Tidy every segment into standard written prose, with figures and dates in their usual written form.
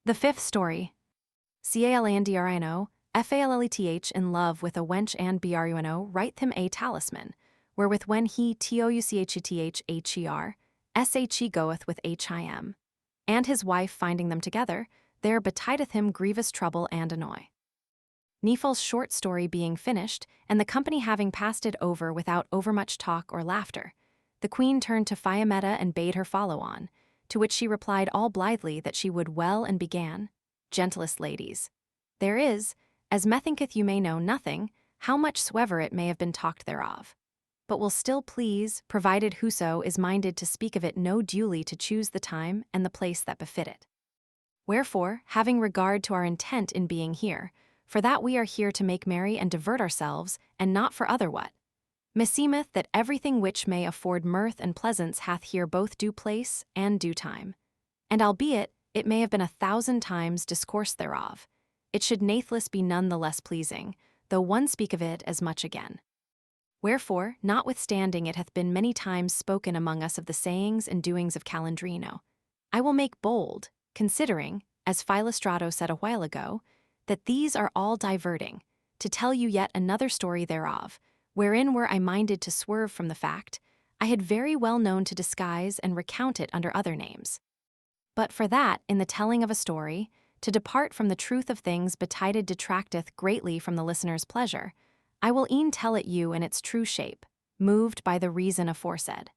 The fifth story. Calandrino, Falleth in love with a wench and bruno, write him a talisman, wherewith when he touchhther, she goeth with him. And his wife finding them together, there betideth him grievous trouble and annoy. Nephal's short story being finished, and the company having passed it over without overmuch talk or laughter, the queen turned to Fiametta and bade her follow on, to which she replied all blithely that she would well, and began, Gentlest ladies, there is, as methinketh you may know nothing, how much soever it may have been talked thereof, but will still please, provided whoso is minded to speak of it no duly to choose the time and the place that befit it. Wherefore, having regard to our intent in being here, for that we are here to make merry and divert ourselves, and not for other what, meseemeth that everything which may afford mirth and pleasance hath here both due place and due time. And albeit it may have been 1,000 times discourse thereof, it should nathless be none the less pleasing, though one speak of it as much again. Wherefore, notwithstanding it hath been many times spoken among us of the sayings and doings of Calandrino, I will make bold, considering, as Philostrato said a while ago, that these are all diverting, to tell you yet another story thereof, wherein were I minded to swerve from the fact, I had very well known to disguise and recount it under other names. But for that, in the telling of a story, to depart from the truth of things betided detracteth greatly from the listener's pleasure, I will e'en tell it you in its true shape, moved by the reason aforesaid.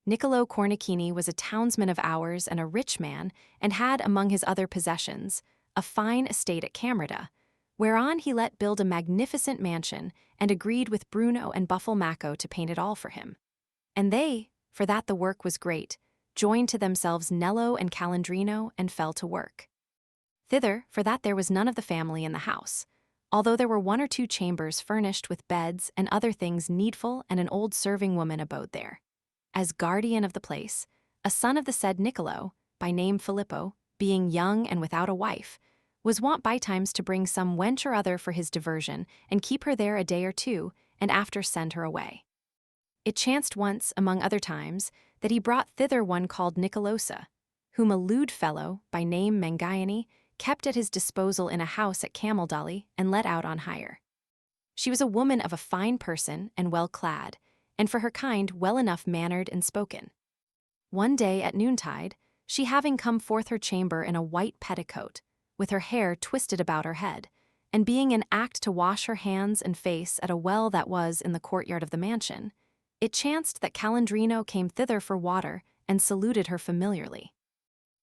Niccolo Cornicini was a townsman of ours and a rich man, and had among his other possessions a fine estate at Camerda, whereon he let build a magnificent mansion, and agreed with Bruno and Buffalmacco to paint it all for him. And they, for that the work was great, joined to themselves Nello and Calandrino and fell to work. Thither, for that there was none of the family in the house, although there were 1 or 2 chambers furnished with beds and other things needful, and an old serving woman abode there. As guardian of the place, a son of the said Niccolo, by name Filippo, being young and without a wife, was wont by times to bring some wench or other for his diversion, and keep her there a day or 2, and after send her away. It chanced once, among other times, that he brought thither one called Nicolosa, whom a lewd fellow, by name Mangione, kept at his disposal in a house at Camaldoli, and let out on hire. She was a woman of a fine person and well clad, and for her kind well enough mannered and spoken. One day at noontide, she having come forth her chamber in a white petticoat, with her hair twisted about her head, and being in act to wash her hands and face at a well that was in the courtyard of the mansion, it chanced that Calandrino came thither for water and saluted her familiarly.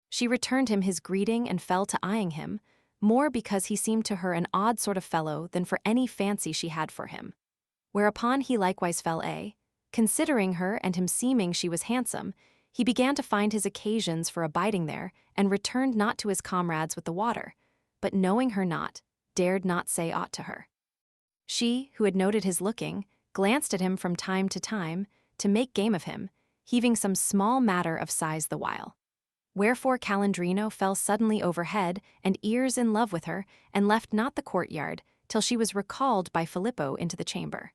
She returned him his greeting and fell to eyeing him, more because he seemed to her an odd sort of fellow than for any fancy she had for him. Whereupon he likewise fell considering her and him seeming she was handsome, he began to find his occasions for abiding there, and returned not to his comrades with the water, but knowing her not, dared not say aught to her. She, who had noted his looking, glanced at him from time to make game of him, heaving some small matter of size the while. Wherefore Calandrino fell suddenly overhead and ears in love with her, and left not the courtyard till she was recalled by Filippo into the chamber.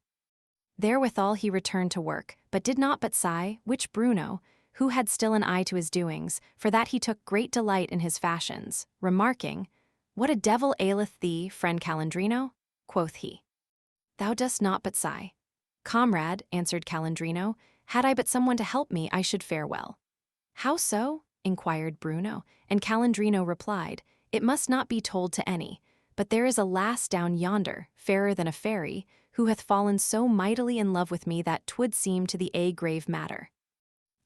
Therewithal he returned to work, but did not but sigh, which Bruno, who had still an eye to his doings, for that he took great delight in his fashions, remarking, What a devil aileth thee, friend Calandrino? Quoth he. Thou dost not but sigh. Comrade, answered Calandrino, had I but someone to help me, I should fare well. How so? Inquired Bruno, and Calandrino replied, It must not be told to any, but there is a lass down yonder, fairer than a fairy, who hath fallen so mightily in love with me that 'twould seem to the grave matter.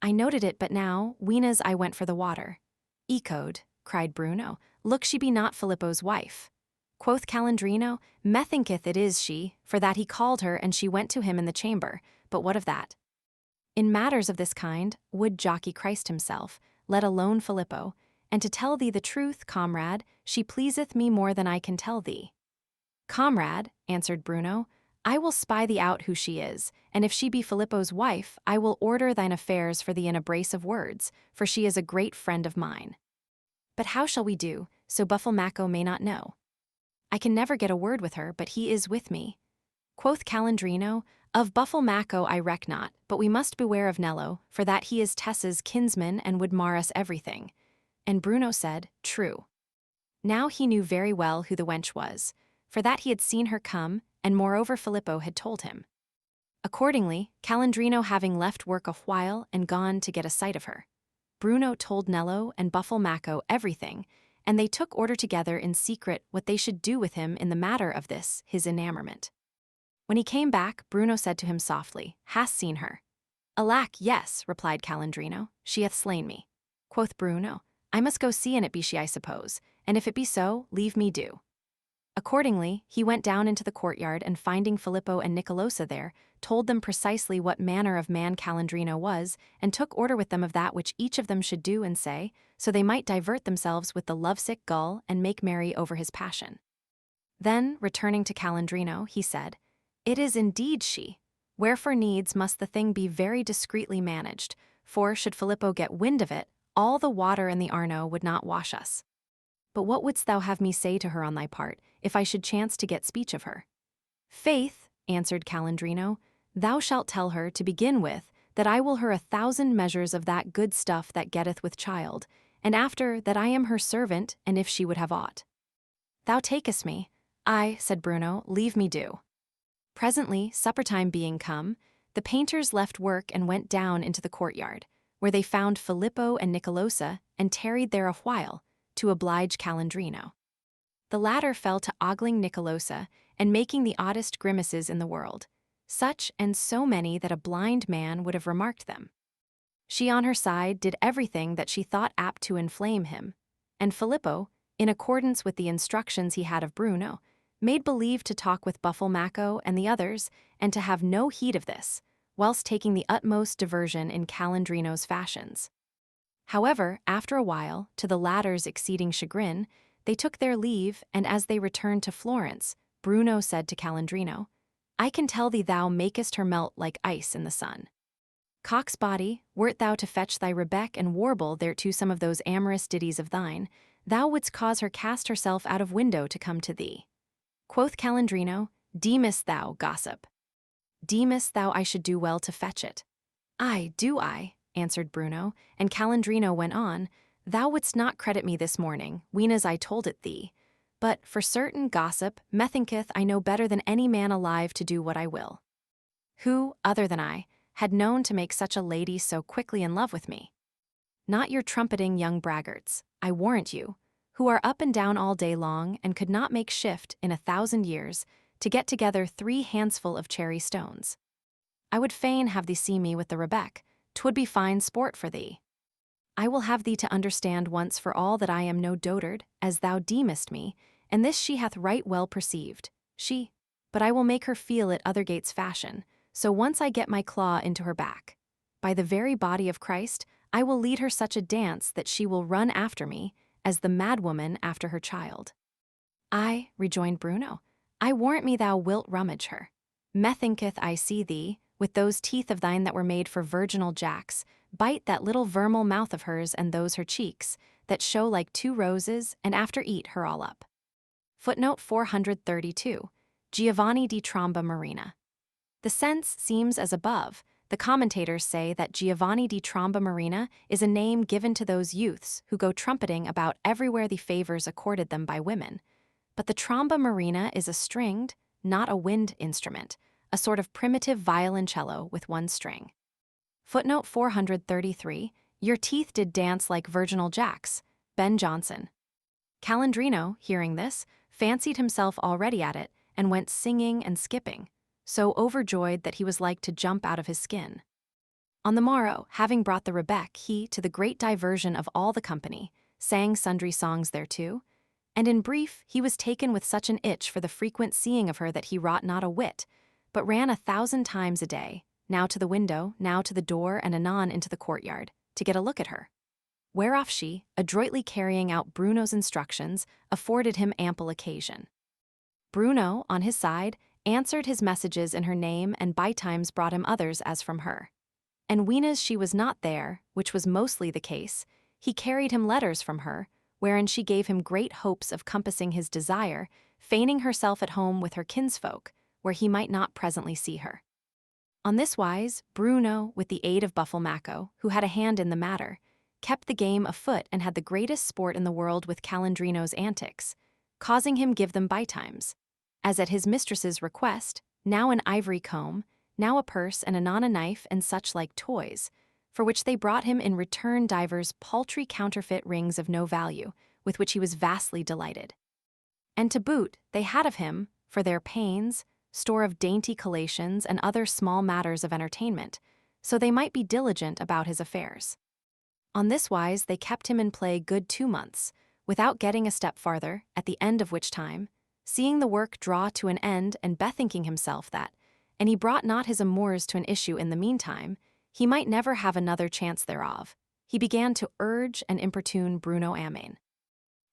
I noted it but now, ween as I went for the water. Ecode, cried Bruno, look she be not Filippo's wife. Quoth Calandrino, methinketh it is she, for that he called her and she went to him in the chamber, but what of that? In matters of this kind, would jockey Christ himself, let alone Filippo, and to tell thee the truth, comrade, she pleaseth me more than I can tell thee. Comrade, answered Bruno, I will spy thee out who she is, and if she be Filippo's wife, I will order thine affairs for thee in a brace of words, for she is a great friend of mine. But how shall we do, so Buffalmacco may not know? I can never get a word with her, but he is with me. Quoth Calandrino, Of Buffalmacco I reck not, but we must beware of Nello, for that he is Tessa's kinsman and would mar us everything. And Bruno said, True. Now he knew very well who the wench was, for that he had seen her come, and moreover Filippo had told him. Accordingly, Calandrino having left work a while and gone to get a sight of her, Bruno told Nello and Buffalmacco everything, and they took order together in secret what they should do with him in the matter of this, his enamorment. When he came back, Bruno said to him softly, "Hast seen her?" "Alack, yes," replied Calandrino, "she hath slain me." Quoth Bruno, "I must go see an it be she, I suppose, and if it be so, leave me do." Accordingly, he went down into the courtyard and finding Filippo and Nicolosa there, told them precisely what manner of man Calandrino was, and took order with them of that which each of them should do and say, so they might divert themselves with the lovesick gull and make merry over his passion. Then, returning to Calandrino, he said, "It is indeed she. Wherefore needs must the thing be very discreetly managed, for should Filippo get wind of it, all the water in the Arno would not wash us. But what wouldst thou have me say to her on thy part, if I should chance to get speech of her?" "Faith," answered Calandrino, "thou shalt tell her, to begin with, that I will her 1,000 measures of that good stuff that getteth with child, and after that I am her servant, and if she would have aught." "Thou takest me." "Aye," said Bruno, "leave me do." Presently, supper time being come, the painters left work and went down into the courtyard, where they found Filippo and Nicolosa, and tarried there a while, to oblige Calandrino. The latter fell to ogling Nicolosa, and making the oddest grimaces in the world, such and so many that a blind man would have remarked them. She on her side did everything that she thought apt to inflame him, and Filippo, in accordance with the instructions he had of Bruno, made believe to talk with Buffalmacco and the others, and to have no heed of this, whilst taking the utmost diversion in Calandrino's fashions. However, after a while, to the latter's exceeding chagrin, they took their leave, and as they returned to Florence, Bruno said to Calandrino, "I can tell thee thou makest her melt like ice in the sun. Cock's body, wert thou to fetch thy rebec and warble thereto some of those amorous ditties of thine, thou wouldst cause her cast herself out of window to come to thee." Quoth Calandrino, "Deemest thou, gossip? Deemest thou I should do well to fetch it?" "Aye, do I," answered Bruno, and Calandrino went on, "Thou wouldst not credit me this morning, ween as I told it thee. But, for certain, gossip, methinketh I know better than any man alive to do what I will. Who, other than I, had known to make such a lady so quickly in love with me? Not your trumpeting young braggarts, I warrant you, who are up and down all day long and could not make shift, in 1,000 years, to get together 3 handsful of cherry stones. I would fain have thee see me with the rebec, 'twould be fine sport for thee. I will have thee to understand once for all that I am no dotard, as thou deemest me, and this she hath right well perceived, but I will make her feel it other gates fashion, so once I get my claw into her back. By the very body of Christ, I will lead her such a dance that she will run after me, as the madwoman after her child." "Aye," rejoined Bruno, "I warrant me thou wilt rummage her. Methinketh I see thee, with those teeth of thine that were made for virginal jacks, bite that little vermal mouth of hers and those her cheeks, that show like 2 roses, and after eat her all up." Footnote 432, Giovanni di Tromba Marina. The sense seems as above. The commentators say that Giovanni di Tromba Marina is a name given to those youths who go trumpeting about everywhere the favors accorded them by women. But the tromba marina is a stringed, not a wind instrument, a sort of primitive violoncello with 1 string. Footnote 433, Your teeth did dance like virginal jacks, Ben Jonson. Calandrino, hearing this, fancied himself already at it, and went singing and skipping, so overjoyed that he was like to jump out of his skin. On the morrow, having brought the rebec, he, to the great diversion of all the company, sang sundry songs thereto, and in brief he was taken with such an itch for the frequent seeing of her that he wrought not a whit, but ran 1,000 times a day, now to the window, now to the door, and anon into the courtyard, to get a look at her. Whereof she, adroitly carrying out Bruno's instructions, afforded him ample occasion. Bruno, on his side, answered his messages in her name, and by times brought him others as from her. And ween as she was not there, which was mostly the case, he carried him letters from her, wherein she gave him great hopes of compassing his desire, feigning herself at home with her kinsfolk, where he might not presently see her. On this wise, Bruno, with the aid of Buffalmacco, who had a hand in the matter, kept the game afoot and had the greatest sport in the world with Calandrino's antics, causing him give them bytimes, as at his mistress's request, now an ivory comb, now a purse and anon a knife and such like toys, for which they brought him in return divers paltry counterfeit rings of no value, with which he was vastly delighted. And to boot, they had of him, for their pains, store of dainty collations and other small matters of entertainment, so they might be diligent about his affairs. On this wise they kept him in play good 2 months, without getting a step farther, at the end of which time, seeing the work draw to an end and bethinking himself that, and he brought not his amours to an issue in the meantime, he might never have another chance thereof, he began to urge and importune Bruno Amain.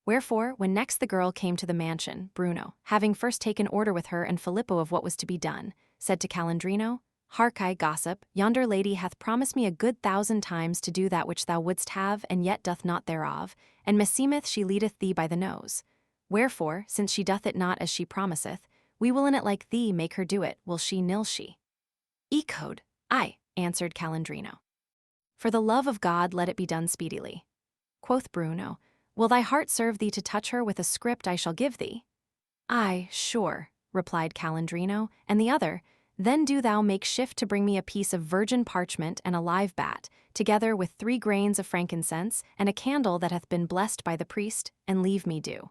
Wherefore, when next the girl came to the mansion, Bruno, having first taken order with her and Filippo of what was to be done, said to Calandrino, "Hark, I gossip, yonder lady hath promised me a good 1,000 times to do that which thou wouldst have, and yet doth not thereof, and meseemeth she leadeth thee by the nose. Wherefore, since she doth it not as she promiseth, we will in it like thee make her do it, will she nil she." "Ecode, aye," answered Calandrino. "For the love of God let it be done speedily." Quoth Bruno, "Will thy heart serve thee to touch her with a script I shall give thee?" "Aye, sure," replied Calandrino, and the other, "Then do thou make shift to bring me a piece of virgin parchment and a live bat, together with 3 grains of frankincense and a candle that hath been blessed by the priest, and leave me do."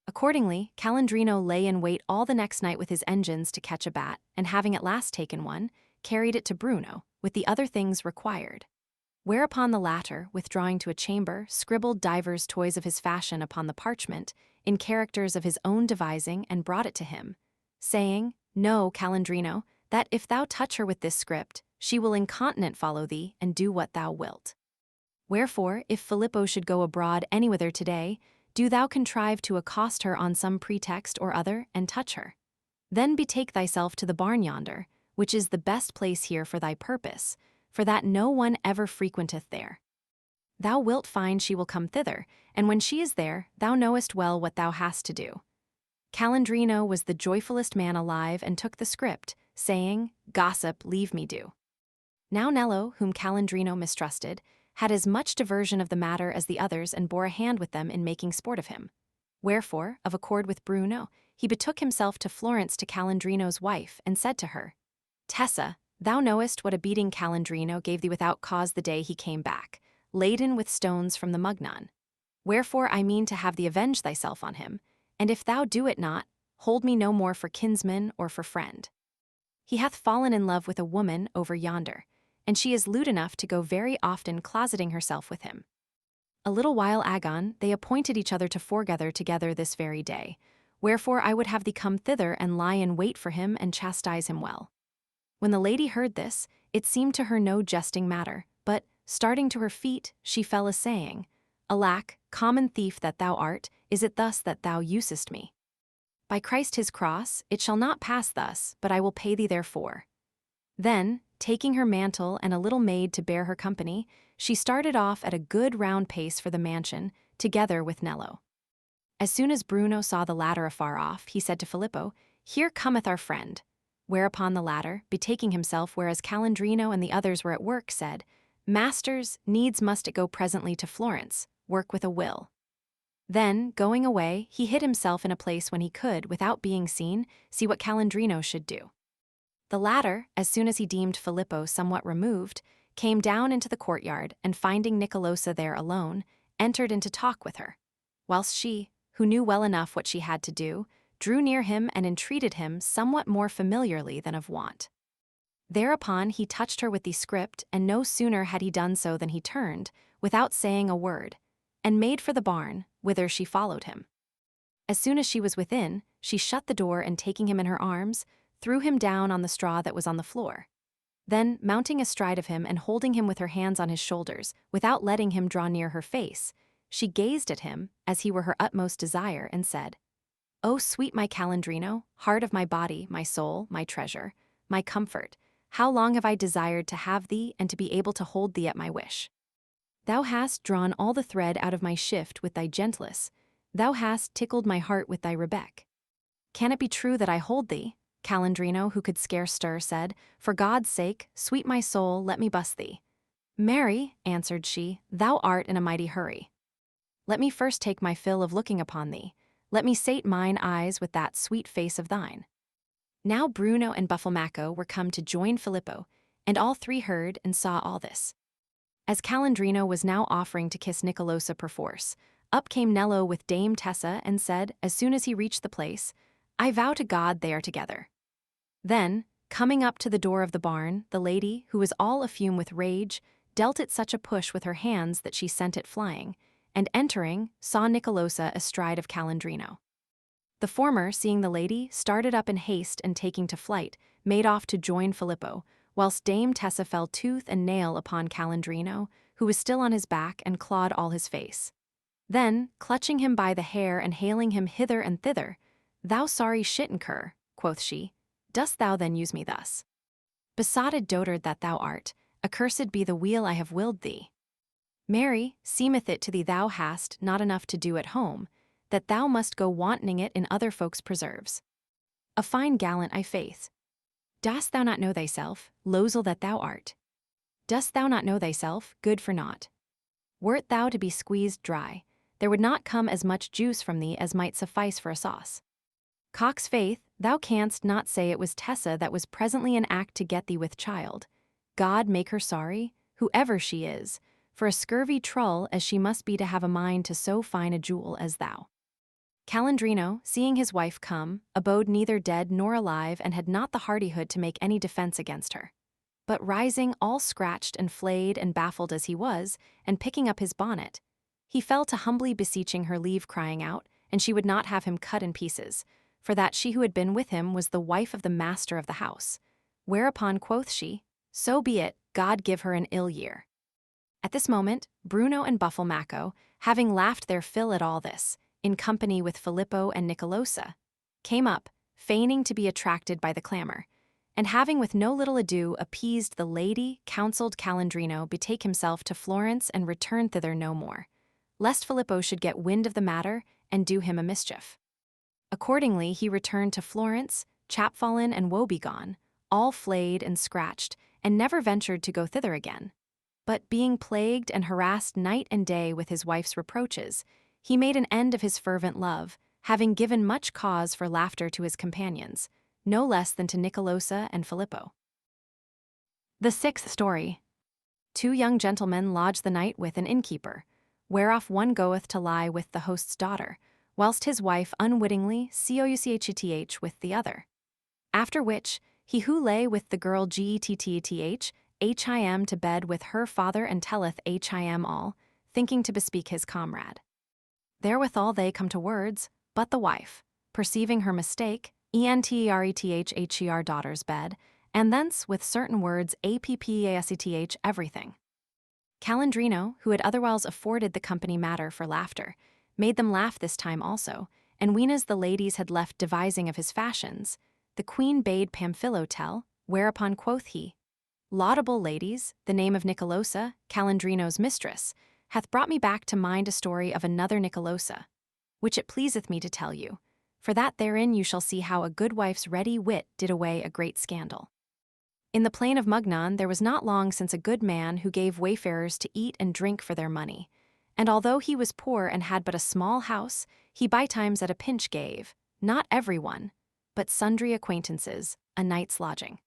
Accordingly, Calandrino lay in wait all the next night with his engines to catch a bat, and having at last taken one, carried it to Bruno, with the other things required. Whereupon the latter, withdrawing to a chamber, scribbled divers toys of his fashion upon the parchment, in characters of his own devising, and brought it to him, saying, "Know, Calandrino, that if thou touch her with this script, she will incontinent follow thee, and do what thou wilt. Wherefore, if Filippo should go abroad anywhither today, do thou contrive to accost her on some pretext or other, and touch her. Then betake thyself to the barn yonder, which is the best place here for thy purpose, for that no one ever frequenteth there. Thou wilt find she will come thither, and when she is there, thou knowest well what thou hast to do." Calandrino was the joyfullest man alive and took the script, saying, "Gossip, leave me do." Now Nello, whom Calandrino mistrusted, had as much diversion of the matter as the others and bore a hand with them in making sport of him. Wherefore, of accord with Bruno, he betook himself to Florence to Calandrino's wife, and said to her, "Tessa, thou knowest what a beating Calandrino gave thee without cause the day he came back, laden with stones from the Mugnon. Wherefore I mean to have thee avenge thyself on him, and if thou do it not, hold me no more for kinsman or for friend. He hath fallen in love with a woman over yonder, and she is lewd enough to go very often closeting herself with him. A little while agone, they appointed each other to foregather together this very day, wherefore I would have thee come thither and lie in wait for him and chastise him well." When the lady heard this, it seemed to her no jesting matter, but, starting to her feet, she fell a-saying, "Alack, common thief that thou art, is it thus that thou usest me? By Christ his cross, it shall not pass thus, but I will pay thee therefore." Then, taking her mantle and a little maid to bear her company, she started off at a good round pace for the mansion, together with Nello. As soon as Bruno saw the latter afar off, he said to Filippo, "Here cometh our friend." Whereupon the latter, betaking himself whereas Calandrino and the others were at work, said, "Masters, needs must it go presently to Florence, work with a will." Then, going away, he hid himself in a place when he could, without being seen, see what Calandrino should do. The latter, as soon as he deemed Filippo somewhat removed, came down into the courtyard, and finding Nicolosa there alone, entered into talk with her, whilst she, who knew well enough what she had to do, drew near him and entreated him somewhat more familiarly than of wont. Thereupon he touched her with the script, and no sooner had he done so than he turned, without saying a word, and made for the barn, whither she followed him. As soon as she was within, she shut the door and taking him in her arms, threw him down on the straw that was on the floor. Then, mounting astride of him and holding him with her hands on his shoulders, without letting him draw near her face, she gazed at him, as he were her utmost desire, and said, "O sweet my Calandrino, heart of my body, my soul, my treasure, my comfort, how long have I desired to have thee and to be able to hold thee at my wish. Thou hast drawn all the thread out of my shift with thy gentlesse, thou hast tickled my heart with thy rebeck. Can it be true that I hold thee?" Calandrino, who could scarce stir, said, "For God's sake, sweet my soul, let me buss thee." Marry, answered she, thou art in a mighty hurry. Let me first take my fill of looking upon thee. Let me sate mine eyes with that sweet face of thine. Now Bruno and Buffalmacco were come to join Filippo, and all three heard and saw all this. As Calandrino was now offering to kiss Nicolosa perforce, up came Nello with Dame Tessa and said, as soon as he reached the place, I vow to God they are together. Then, coming up to the door of the barn, the lady, who was all afume with rage, dealt it such a push with her hands that she sent it flying, and entering, saw Nicolosa astride of Calandrino. The former, seeing the lady, started up in haste and taking to flight, made off to join Filippo, whilst Dame Tessa fell tooth and nail upon Calandrino, who was still on his back and clawed all his face. Then, clutching him by the hair and hailing him hither and thither, Thou sorry shitten cur, quoth she, dost thou then use me thus? Besotted dotard that thou art, accursed be the weal I have willed thee. Marry, seemeth it to thee thou hast not enough to do at home, that thou must go wantoning it in other folks' preserves. A fine gallant, I faith. Dost thou not know thyself, losel that thou art? Dost thou not know thyself, good for naught? Wert thou to be squeezed dry, there would not come as much juice from thee as might suffice for a sauce. Cock's faith, thou canst not say it was Tessa that was presently in act to get thee with child. God make her sorry, whoever she is, for a scurvy trull as she must be to have a mind to so fine a jewel as thou. Calandrino, seeing his wife come, abode neither dead nor alive and had not the hardihood to make any defense against her. But rising all scratched and flayed and baffled as he was, and picking up his bonnet, he fell to humbly beseeching her leave, crying out, and she would not have him cut in pieces, for that she who had been with him was the wife of the master of the house. Whereupon quoth she, So be it, God give her an ill year. At this moment, Bruno and Buffalmacco, having laughed their fill at all this, in company with Filippo and Nicolosa, came up, feigning to be attracted by the clamor, and having with no little ado appeased the lady, counselled Calandrino betake himself to Florence and return thither no more, lest Filippo should get wind of the matter and do him a mischief. Accordingly he returned to Florence, chapfallen and woebegone, all flayed and scratched, and never ventured to go thither again. But being plagued and harassed night and day with his wife's reproaches, he made an end of his fervent love, having given much cause for laughter to his companions, no less than to Nicolosa and Filippo. The sixth story. 2 young gentlemen lodge the night with an innkeeper, whereof one goeth to lie with the host's daughter, whilst his wife unwittingly coucheth with the other. After which, he who lay with the girl getteth him to bed with her father and telleth him all, thinking to bespeak his comrade. Therewithal they come to words, but the wife, perceiving her mistake, entreth her daughter's bed, and thence with certain words appaseth everything. Calandrino, who had otherwhiles afforded the company matter for laughter, made them laugh this time also, and weenas the ladies had left devising of his fashions, the queen bade Pamphilo tell, whereupon quoth he, Laudable ladies, the name of Nicolosa, Calandrino's mistress, hath brought me back to mind a story of another Nicolosa, which it pleaseth me to tell you, for that therein you shall see how a good wife's ready wit did away a great scandal. In the plain of Mugnon there was not long since a good man who gave wayfarers to eat and drink for their money, and although he was poor and had but a small house, he by times at a pinch gave, not every one, but sundry acquaintances, a night's lodging.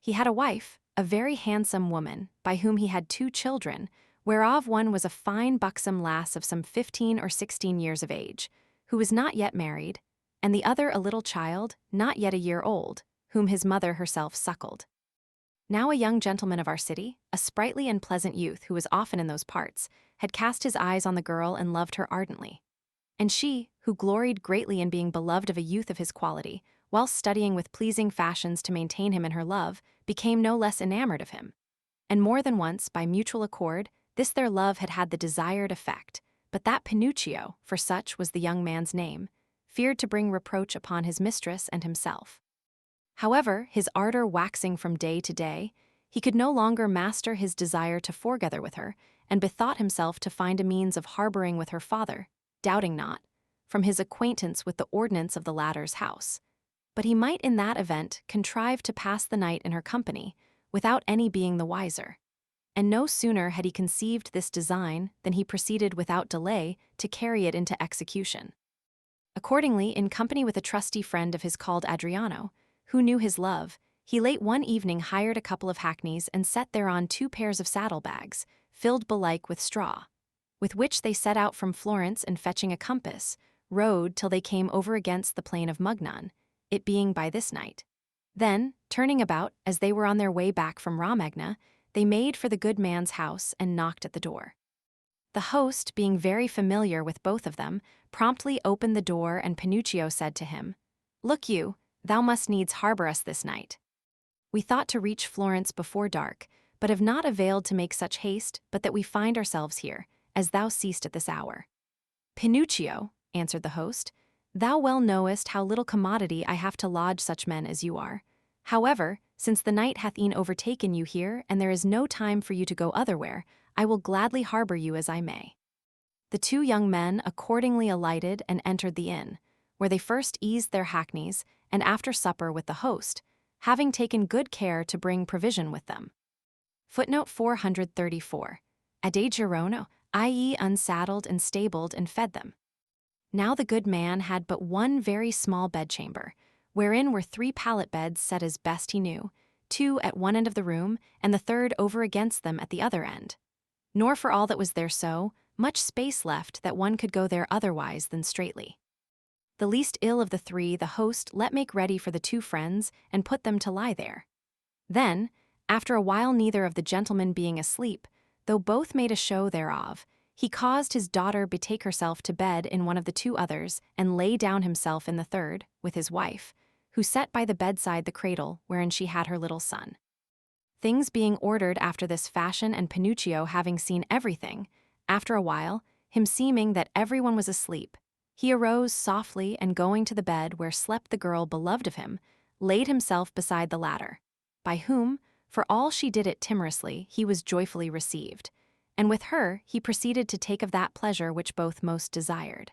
He had a wife, a very handsome woman, by whom he had 2 children, whereof one was a fine buxom lass of some 15 or 16 years of age, who was not yet married, and the other a little child, not yet a year old, whom his mother herself suckled. Now a young gentleman of our city, a sprightly and pleasant youth who was often in those parts, had cast his eyes on the girl and loved her ardently. And she, who gloried greatly in being beloved of a youth of his quality, whilst studying with pleasing fashions to maintain him in her love, became no less enamored of him. And more than once, by mutual accord, this their love had the desired effect, but that Pinuccio, for such was the young man's name, feared to bring reproach upon his mistress and himself. However, his ardor waxing from day to day, he could no longer master his desire to foregather with her, and bethought himself to find a means of harboring with her father, doubting not, from his acquaintance with the ordinance of the latter's house. But he might in that event contrive to pass the night in her company, without any being the wiser. and no sooner had he conceived this design than he proceeded without delay to carry it into execution. Accordingly, in company with a trusty friend of his called Adriano, who knew his love, he late one evening hired a couple of hackneys and set thereon 2 pairs of saddlebags, filled belike with straw, with which they set out from Florence, and fetching a compass, rode till they came over against the plain of Mugnon, it being by this night. Then, turning about, as they were on their way back from Romagna, they made for the good man's house and knocked at the door. The host, being very familiar with both of them, promptly opened the door, and Pinuccio said to him, "Look you, thou must needs harbor us this night. We thought to reach Florence before dark, but have not availed to make such haste but that we find ourselves here, as thou seest at this hour." "Pinuccio," answered the host, "thou well knowest how little commodity I have to lodge such men as you are. However, since the night hath e'en overtaken you here, and there is no time for you to go otherwhere, I will gladly harbor you as I may." The 2 young men accordingly alighted and entered the inn, where they first eased their hackneys, and after supper with the host, having taken good care to bring provision with them. Footnote 434. Adagierono, i.e. unsaddled and stabled and fed them. Now the good man had but one very small bedchamber, wherein were 3 pallet beds set as best he knew, 2 at one end of the room, and the third over against them at the other end. Nor for all that was there so much space left that one could go there otherwise than straightly. The least ill of the 3 the host let make ready for the 2 friends, and put them to lie there. Then, after a while neither of the gentlemen being asleep, though both made a show thereof, he caused his daughter betake herself to bed in one of the 2 others, and lay down himself in the third, with his wife, who set by the bedside the cradle wherein she had her little son. Things being ordered after this fashion, and Pinuccio having seen everything, after a while, him seeming that everyone was asleep, he arose softly, and going to the bed where slept the girl beloved of him, laid himself beside the latter, by whom, for all she did it timorously, he was joyfully received, and with her he proceeded to take of that pleasure which both most desired.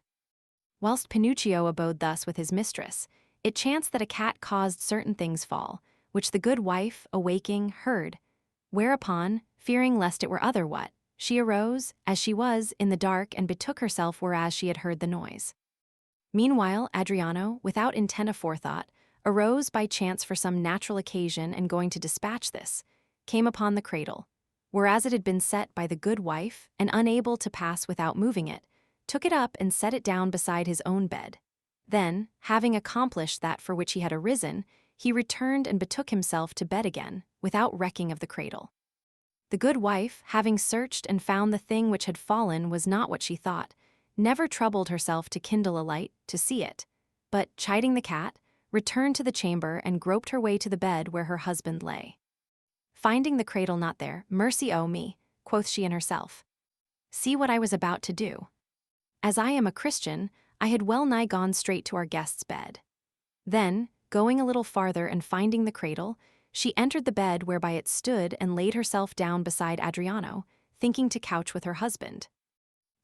Whilst Pinuccio abode thus with his mistress, it chanced that a cat caused certain things fall, which the good wife, awaking, heard, whereupon, fearing lest it were other what, she arose, as she was, in the dark, and betook herself whereas she had heard the noise. Meanwhile, Adriano, without intent aforethought, arose by chance for some natural occasion, and going to dispatch this, came upon the cradle, whereas it had been set by the good wife, and unable to pass without moving it, took it up and set it down beside his own bed. Then, having accomplished that for which he had arisen, he returned and betook himself to bed again, without recking of the cradle. The good wife, having searched and found the thing which had fallen was not what she thought, never troubled herself to kindle a light to see it, but, chiding the cat, returned to the chamber and groped her way to the bed where her husband lay. Finding the cradle not there, "Mercy o' me," quoth she in herself. "See what I was about to do. As I am a Christian, I had well nigh gone straight to our guest's bed." Then, going a little farther and finding the cradle, she entered the bed whereby it stood and laid herself down beside Adriano, thinking to couch with her husband.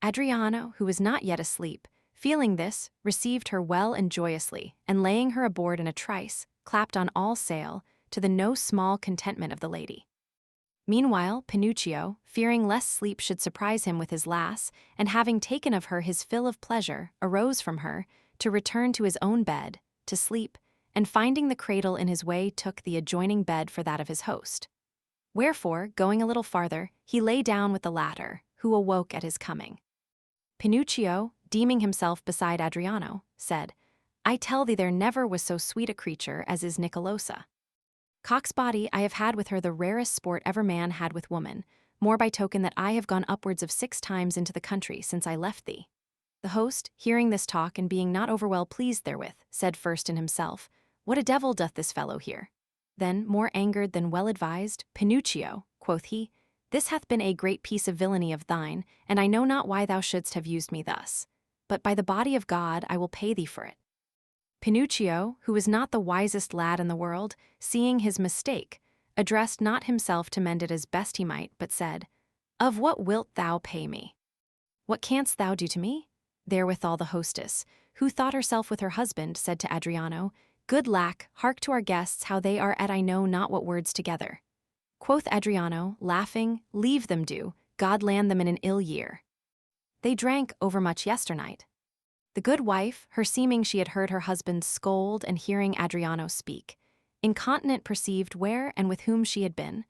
Adriano, who was not yet asleep, feeling this, received her well and joyously, and laying her aboard in a trice, clapped on all sail, to the no small contentment of the lady. Meanwhile, Pinuccio, fearing lest sleep should surprise him with his lass, and having taken of her his fill of pleasure, arose from her, to return to his own bed, to sleep, and finding the cradle in his way took the adjoining bed for that of his host. Wherefore, going a little farther, he lay down with the latter, who awoke at his coming. Pinuccio, deeming himself beside Adriano, said, "I tell thee there never was so sweet a creature as is Nicolosa. Cock's body, I have had with her the rarest sport ever man had with woman, more by token that I have gone upwards of 6 times into the country since I left thee." The host, hearing this talk and being not overwell pleased therewith, said first in himself, "What a devil doth this fellow here?" Then, more angered than well advised, "Pinuccio," quoth he, "this hath been a great piece of villainy of thine, and I know not why thou shouldst have used me thus. But by the body of God I will pay thee for it." Pinuccio, who was not the wisest lad in the world, seeing his mistake, addressed not himself to mend it as best he might, but said, "Of what wilt thou pay me? What canst thou do to me?" Therewithal the hostess, who thought herself with her husband, said to Adriano, "Good lack, hark to our guests how they are at I know not what words together." Quoth Adriano, laughing, leave them do, God land them in an ill year. They drank overmuch yesternight. The good wife, her seeming she had heard her husband scold and hearing Adriano speak, incontinent perceived where and with whom she had been,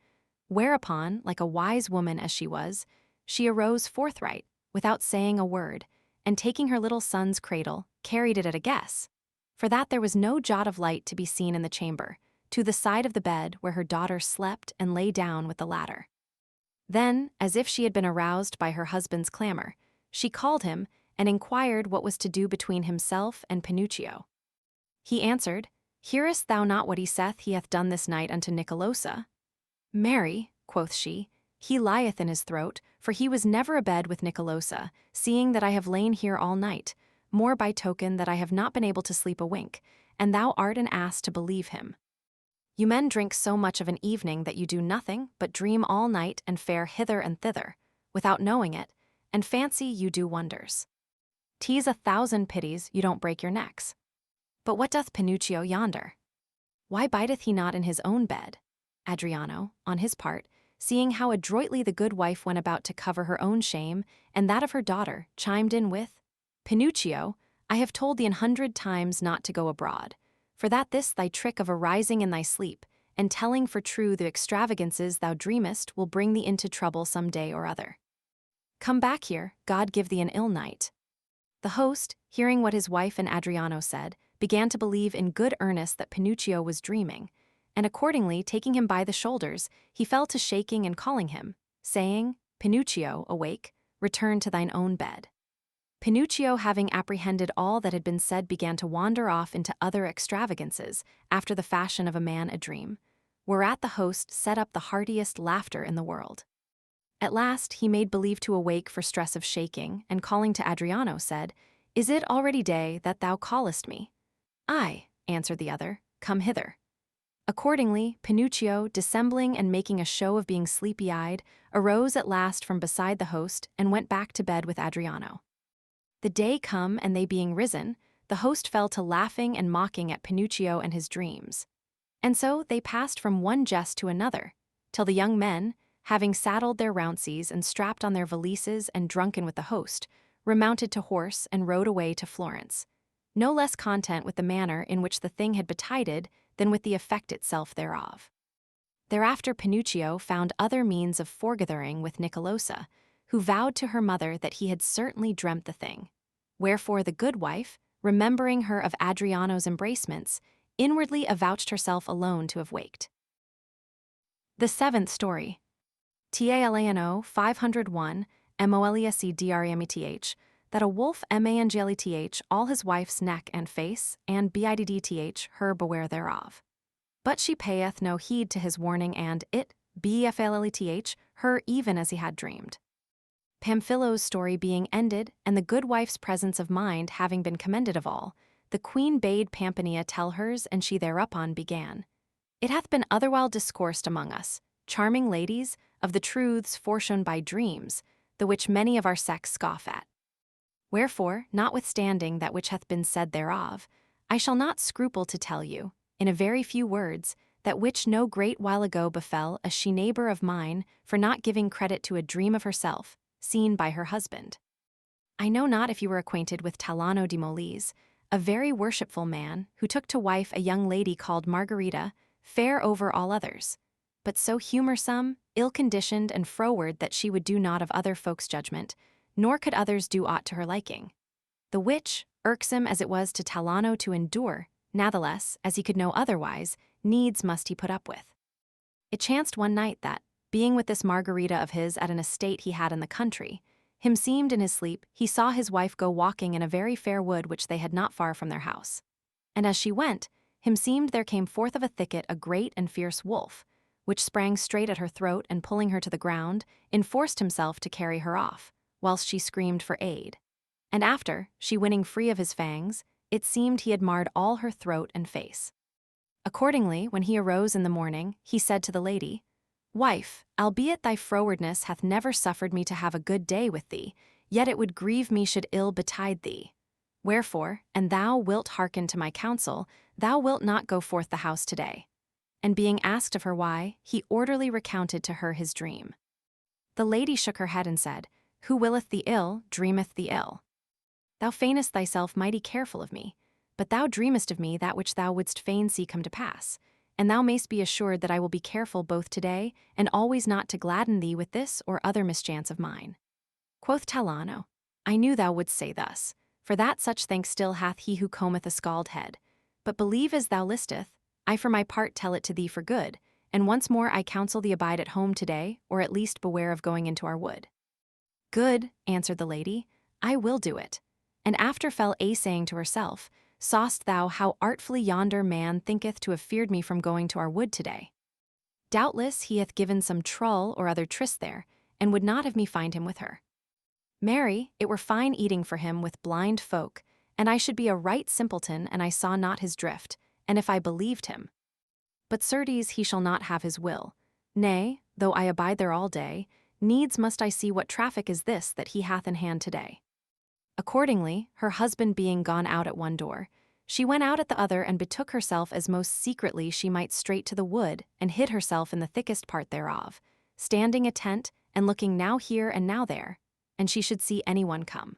whereupon, like a wise woman as she was, she arose forthright, without saying a word, and taking her little son's cradle, carried it at a guess, for that there was no jot of light to be seen in the chamber, to the side of the bed where her daughter slept and lay down with the latter. Then, as if she had been aroused by her husband's clamor, she called him and inquired what was to do between himself and Pinocchio. He answered, Hearest thou not what he saith he hath done this night unto Nicolosa? Marry, quoth she, he lieth in his throat, for he was never abed with Nicolosa, seeing that I have lain here all night, more by token that I have not been able to sleep a wink, and thou art an ass to believe him. You men drink so much of an evening that you do nothing but dream all night and fare hither and thither, without knowing it, and fancy you do wonders. 'Tis 1,000 pities you don't break your necks. But what doth Pinocchio yonder? Why bideth he not in his own bed? Adriano, on his part, seeing how adroitly the good wife went about to cover her own shame and that of her daughter, chimed in with, Pinocchio, I have told thee 100 times not to go abroad, for that this thy trick of arising in thy sleep, and telling for true the extravagances thou dreamest will bring thee into trouble some day or other. Come back here, God give thee an ill night. The host, hearing what his wife and Adriano said, began to believe in good earnest that Pinocchio was dreaming, and accordingly taking him by the shoulders, he fell to shaking and calling him, saying, Pinocchio, awake, return to thine own bed. Pinocchio, having apprehended all that had been said, began to wander off into other extravagances, after the fashion of a man a-dream, whereat the host set up the heartiest laughter in the world. At last he made believe to awake for stress of shaking, and calling to Adriano said, Is it already day that thou callest me? Aye, answered the other, come hither. Accordingly, Pinocchio, dissembling and making a show of being sleepy-eyed, arose at last from beside the host and went back to bed with Adriano. The day come, and they being risen, the host fell to laughing and mocking at Pinocchio and his dreams. And so they passed from one jest to another, till the young men, having saddled their rounceys and strapped on their valises and drunken with the host, remounted to horse and rode away to Florence, no less content with the manner in which the thing had betided than with the effect itself thereof. Thereafter Pinocchio found other means of forgathering with Nicolosa, who vowed to her mother that he had certainly dreamt the thing, wherefore the good wife, remembering her of Adriano's embracements, inwardly avouched herself alone to have waked. The 7th story. Talano 501, molescdremeth, that a wolf mangleth all his wife's neck and face, and biddth her beware thereof. But she payeth no heed to his warning, and it bfleth her even as he had dreamed. Pamphilio's story being ended, and the good wife's presence of mind having been commended of all, the queen bade Pampinea tell hers, and she thereupon began. It hath been otherwhile discoursed among us, charming ladies, of the truths foreshown by dreams, the which many of our sex scoff at. Wherefore, notwithstanding that which hath been said thereof, I shall not scruple to tell you, in a very few words, that which no great while ago befell a she neighbor of mine for not giving credit to a dream of herself, seen by her husband. I know not if you were acquainted with Talano di Molise, a very worshipful man, who took to wife a young lady called Margarita, fair over all others, but so humorsome, ill-conditioned, and froward that she would do naught of other folks' judgment, nor could others do aught to her liking. The which, irksome as it was to Talano to endure, natheless, as he could no otherwise, needs must he put up with. It chanced one night that, being with this Margarita of his at an estate he had in the country, himseemed in his sleep he saw his wife go walking in a very fair wood which they had not far from their house. And as she went, himseemed there came forth of a thicket a great and fierce wolf, which sprang straight at her throat, and pulling her to the ground, enforced himself to carry her off, whilst she screamed for aid. And after, she winning free of his fangs, it seemed he had marred all her throat and face. Accordingly, when he arose in the morning, he said to the lady, Wife, albeit thy frowardness hath never suffered me to have a good day with thee, yet it would grieve me should ill betide thee. Wherefore, an thou wilt hearken to my counsel, thou wilt not go forth the house today. and being asked of her why, he orderly recounted to her his dream. The lady shook her head and said, "Who willeth the ill, dreameth the ill. Thou feignest thyself mighty careful of me, but thou dreamest of me that which thou wouldst fain see come to pass, and thou mayst be assured that I will be careful both today and always not to gladden thee with this or other mischance of mine." Quoth Talano, "I knew thou wouldst say thus, for that such thanks still hath he who combeth a scald head. But believe as thou listeth, I for my part tell it to thee for good, and once more I counsel thee abide at home today, or at least beware of going into our wood." "Good," answered the lady, "I will do it." And after fell a saying to herself, "Saw'st thou how artfully yonder man thinketh to have feared me from going to our wood today? Doubtless he hath given some trull or other tryst there, and would not have me find him with her. Marry, it were fine eating for him with blind folk, and I should be a right simpleton and I saw not his drift, and if I believed him. But certes he shall not have his will. Nay, though I abide there all day, needs must I see what traffic is this that he hath in hand today." Accordingly, her husband being gone out at one door, she went out at the other and betook herself as most secretly she might straight to the wood and hid herself in the thickest part thereof, standing attent and looking now here and now there, and she should see anyone come.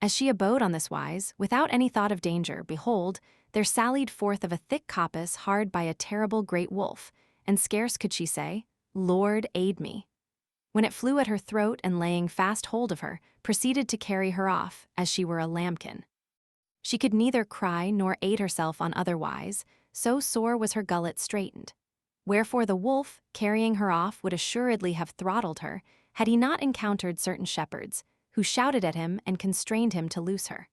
As she abode on this wise, without any thought of danger, behold, there sallied forth of a thick coppice hard by a terrible great wolf, and scarce could she say, "Lord, aid me," when it flew at her throat and laying fast hold of her, proceeded to carry her off, as she were a lambkin. She could neither cry nor aid herself on other wise, so sore was her gullet straitened. Wherefore the wolf, carrying her off, would assuredly have throttled her, had he not encountered certain shepherds, who shouted at him and constrained him to loose her.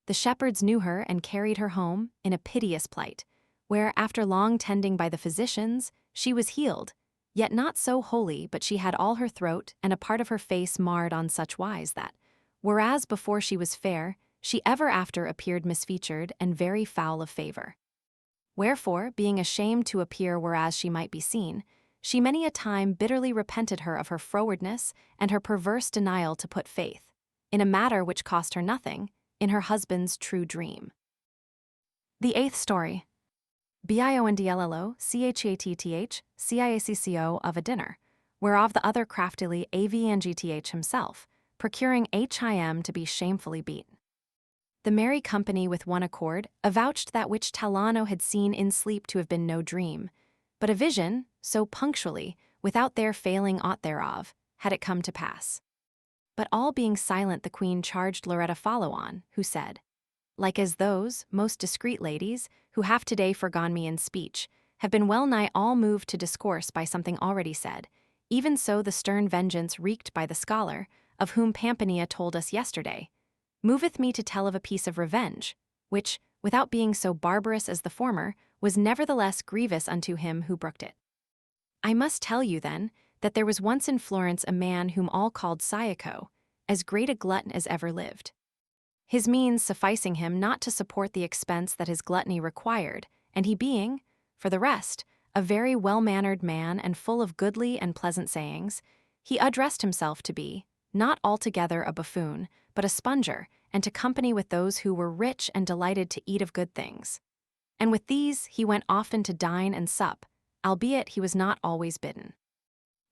The shepherds knew her and carried her home, in a piteous plight, where, after long tending by the physicians, she was healed, yet not so wholly but she had all her throat and a part of her face marred on such wise that, whereas before she was fair, she ever after appeared misfeatured and very foul of favor. Wherefore, being ashamed to appear whereas she might be seen, she many a time bitterly repented her of her frowardness and her perverse denial to put faith, in a matter which cost her nothing, in her husband's true dream. The eighth story. Bondllo Chatth Ciacco of a dinner, whereof the other craftily avngth himself, procuring him to be shamefully beaten. The merry company with one accord avouched that which Talano had seen in sleep to have been no dream, but a vision, so punctually, without their failing aught thereof, had it come to pass. But all being silent, the queen charged Loretta follow on, who said, "Like as those, most discreet ladies, who have today forgone me in speech, have been well nigh all moved to discourse by something already said, even so the stern vengeance wreaked by the scholar, of whom Pampinea told us yesterday, moveth me to tell of a piece of revenge, which, without being so barbarous as the former, was nevertheless grievous unto him who brooked it. I must tell you, then, that there was once in Florence a man whom all called Ciacco, as great a glutton as ever lived. His means sufficing him not to support the expense that his gluttony required, and he being, for the rest, a very well-mannered man and full of goodly and pleasant sayings, he addressed himself to be, not altogether a buffoon, but a sponger, and to company with those who were rich and delighted to eat of good things. And with these he went often to dine and sup, albeit he was not always bidden.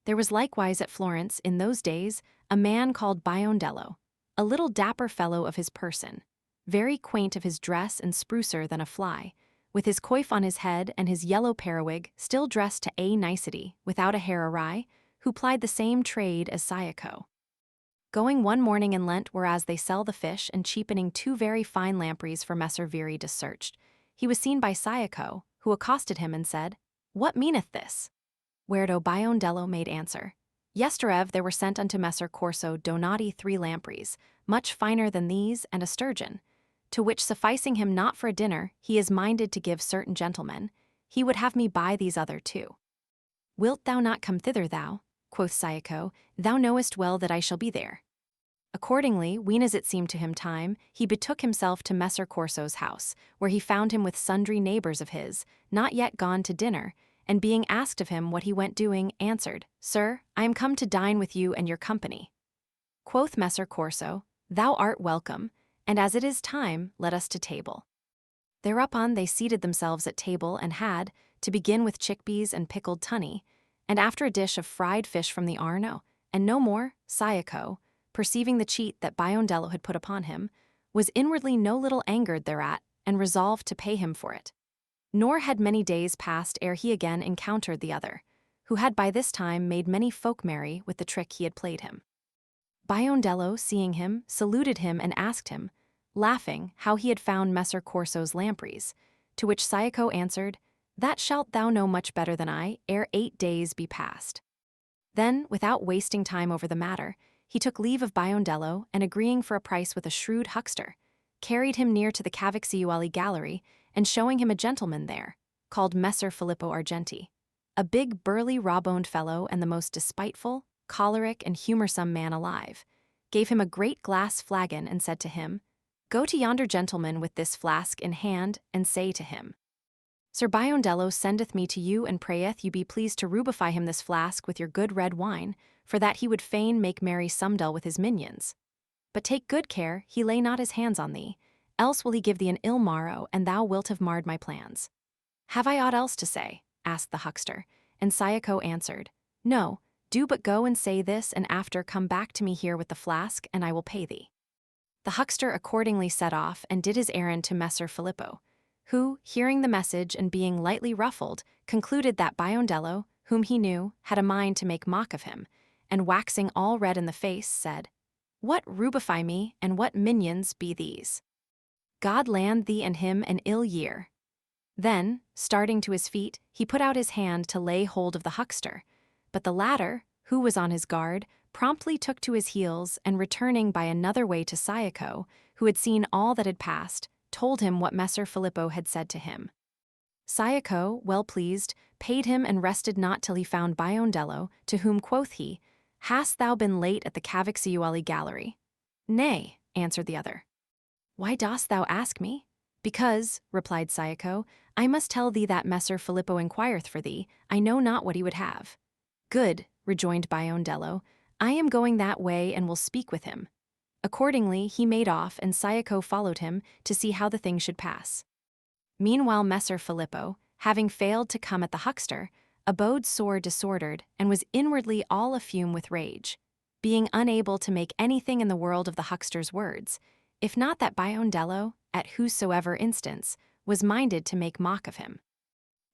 There was likewise at Florence, in those days, a man called Biondello, a little dapper fellow of his person, very quaint of his dress and sprucer than a fly, with his coif on his head and his yellow periwig still dressed to a nicety, without a hair awry, who plied the same trade as Ciacco. Going one morning in Lent, whereas they sell the fish and cheapening 2 very fine lampreys for Messer Viri dissearched, he was seen by Ciacco, who accosted him and said, "What meaneth this?" Whereto Biondello made answer, "Yesterev there were sent unto Messer Corso Donati 3 lampreys, much finer than these, and a sturgeon, to which sufficing him not for a dinner, he is minded to give certain gentlemen, he would have me buy these other 2. Wilt thou not come thither thou? Quoth Ciacco, "Thou knowest well that I shall be there." Accordingly, ween as it seemed to him time, he betook himself to Messer Corso's house, where he found him with sundry neighbors of his, not yet gone to dinner, and being asked of him what he went doing, answered, "Sir, I am come to dine with you and your company." Quoth Messer Corso, "Thou art welcome, and as it is time, let us to table." Thereupon they seated themselves at table and had, to begin with chickpeas and pickled tunny, and after a dish of fried fish from the Arno, and no more, Sayako, perceiving the cheat that Biondello had put upon him, was inwardly no little angered thereat, and resolved to pay him for it. Nor had many days passed ere he again encountered the other, who had by this time made many folk merry with the trick he had played him. Biondello, seeing him, saluted him and asked him, laughing, how he had found Messer Corso's lampreys, to which Sayako answered, "That shalt thou know much better than I, ere 8 days be past." Then, without wasting time over the matter, he took leave of Biondello, and agreeing for a price with a shrewd huckster, carried him near to the Cavicciuoli gallery, and showing him a gentleman there, called Messer Filippo Argenti, a big burly raw-boned fellow and the most despiteful, choleric, and humorsome man alive, gave him a great glass flagon and said to him, "Go to yonder gentleman with this flask in hand, and say to him, Sir Biondello sendeth me to you and prayeth you be pleased to rubify him this flask with your good red wine, for that he would fain make merry Sumdel with his minions. But take good care he lay not his hands on thee, else will he give thee an ill morrow, and thou wilt have marred my plans." "Have I aught else to say?" asked the huckster, and Sayako answered, "No, do but go and say this, and after come back to me here with the flask, and I will pay thee." The huckster accordingly set off and did his errand to Messer Filippo, who, hearing the message and being lightly ruffled, concluded that Biondello, whom he knew, had a mind to make mock of him, and waxing all red in the face, said, "What rubify me, and what minions be these? God land thee and him an ill year." Then, starting to his feet, he put out his hand to lay hold of the huckster, but the latter, who was on his guard, promptly took to his heels, and returning by another way to Sayako, who had seen all that had passed, told him what Messer Filippo had said to him. Sayako, well pleased, paid him and rested not till he found Biondello, to whom quoth he, "Hast thou been late at the Cavicciuoli gallery?" "Nay," answered the other. "Why dost thou ask me?" "Because," replied Sayako, "I must tell thee that Messer Filippo inquireth for thee, I know not what he would have." "Good," rejoined Biondello, "I am going that way and will speak with him." Accordingly, he made off, and Sayako followed him to see how the thing should pass. Meanwhile Messer Filippo, having failed to come at the huckster, abode sore disordered, and was inwardly all afume with rage, being unable to make anything in the world of the huckster's words, if not that Biondello, at whosoever instance, was minded to make mock of him.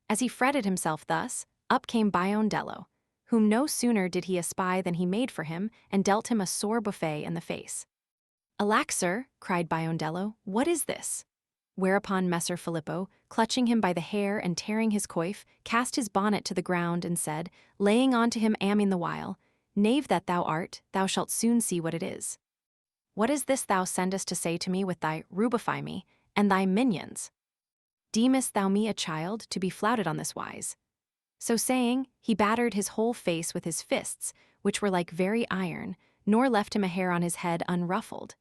As he fretted himself thus, up came Biondello, whom no sooner did he espy than he made for him and dealt him a sore buffet in the face. "Alack, sir," cried Biondello, "what is this?" Whereupon Messer Filippo, clutching him by the hair and tearing his coif, cast his bonnet to the ground and said, laying on to him amming the while, "Knave that thou art, thou shalt soon see what it is. What is this thou sendest to say to me with thy rubify me, and thy minions? Deemest thou me a child, to be flouted on this wise?" So saying, he battered his whole face with his fists, which were like very iron, nor left him a hair on his head unruffled.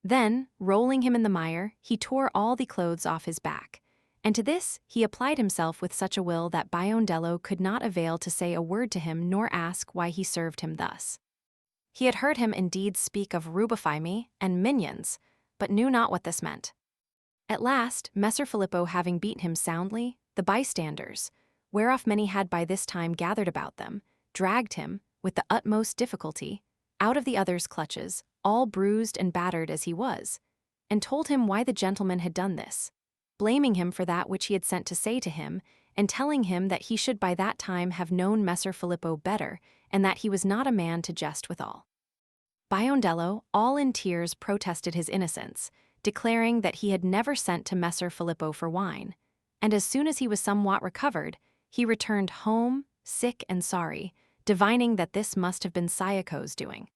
Then, rolling him in the mire, he tore all the clothes off his back, and to this he applied himself with such a will that Biondello could not avail to say a word to him nor ask why he served him thus. He had heard him indeed speak of rubify me and minions, but knew not what this meant. At last, Messer Filippo having beaten him soundly, the bystanders, whereof many had by this time gathered about them, dragged him, with the utmost difficulty, out of the other's clutches, all bruised and battered as he was, and told him why the gentleman had done this, blaming him for that which he had sent to say to him, and telling him that he should by that time have known Messer Filippo better, and that he was not a man to jest withal. Biondello, all in tears, protested his innocence, declaring that he had never sent to Messer Filippo for wine, and as soon as he was somewhat recovered, he returned home, sick and sorry, divining that this must have been Sayako's doing.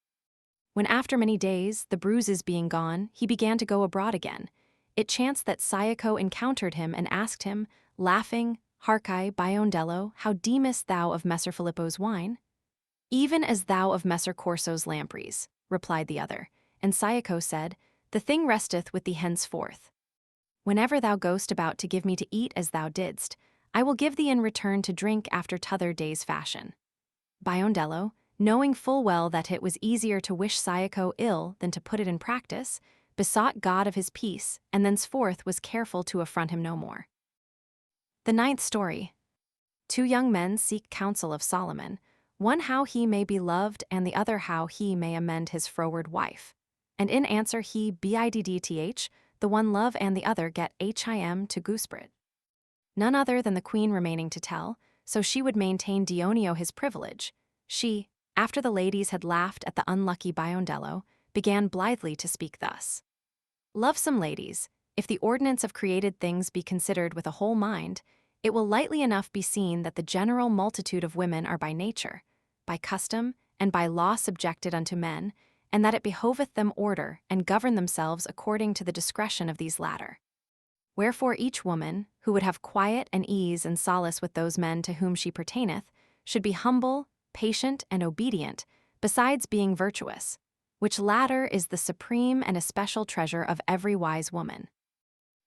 When after many days, the bruises being gone, he began to go abroad again, it chanced that Sayako encountered him and asked him, laughing, "Harkai, Biondello, how deemest thou of Messer Filippo's wine?" "Even as thou of Messer Corso's lampreys," replied the other, and Sayako said, "The thing resteth with thee henceforth. Whenever thou goest about to give me to eat as thou didst, I will give thee in return to drink after t'other day's fashion." Biondello, knowing full well that it was easier to wish Sayako ill than to put it in practice, besought God of his peace, and thenceforth was careful to affront him no more. The 9th story. Two young men seek counsel of Solomon, one how he may be loved and the other how he may amend his froward wife. And in answer he biddth, the one love and the other get him to gooseberry. None other than the queen remaining to tell, so she would maintain Dioneo his privilege. She, after the ladies had laughed at the unlucky Biondello, began blithely to speak thus. Lovesome ladies, if the ordinance of created things be considered with a whole mind, it will lightly enough be seen that the general multitude of women are by nature, by custom, and by law subjected unto men, and that it behoveth them order and govern themselves according to the discretion of these latter. Wherefore each woman, who would have quiet and ease and solace with those men to whom she pertaineth, should be humble, patient, and obedient, besides being virtuous, which latter is the supreme and especial treasure of every wise woman.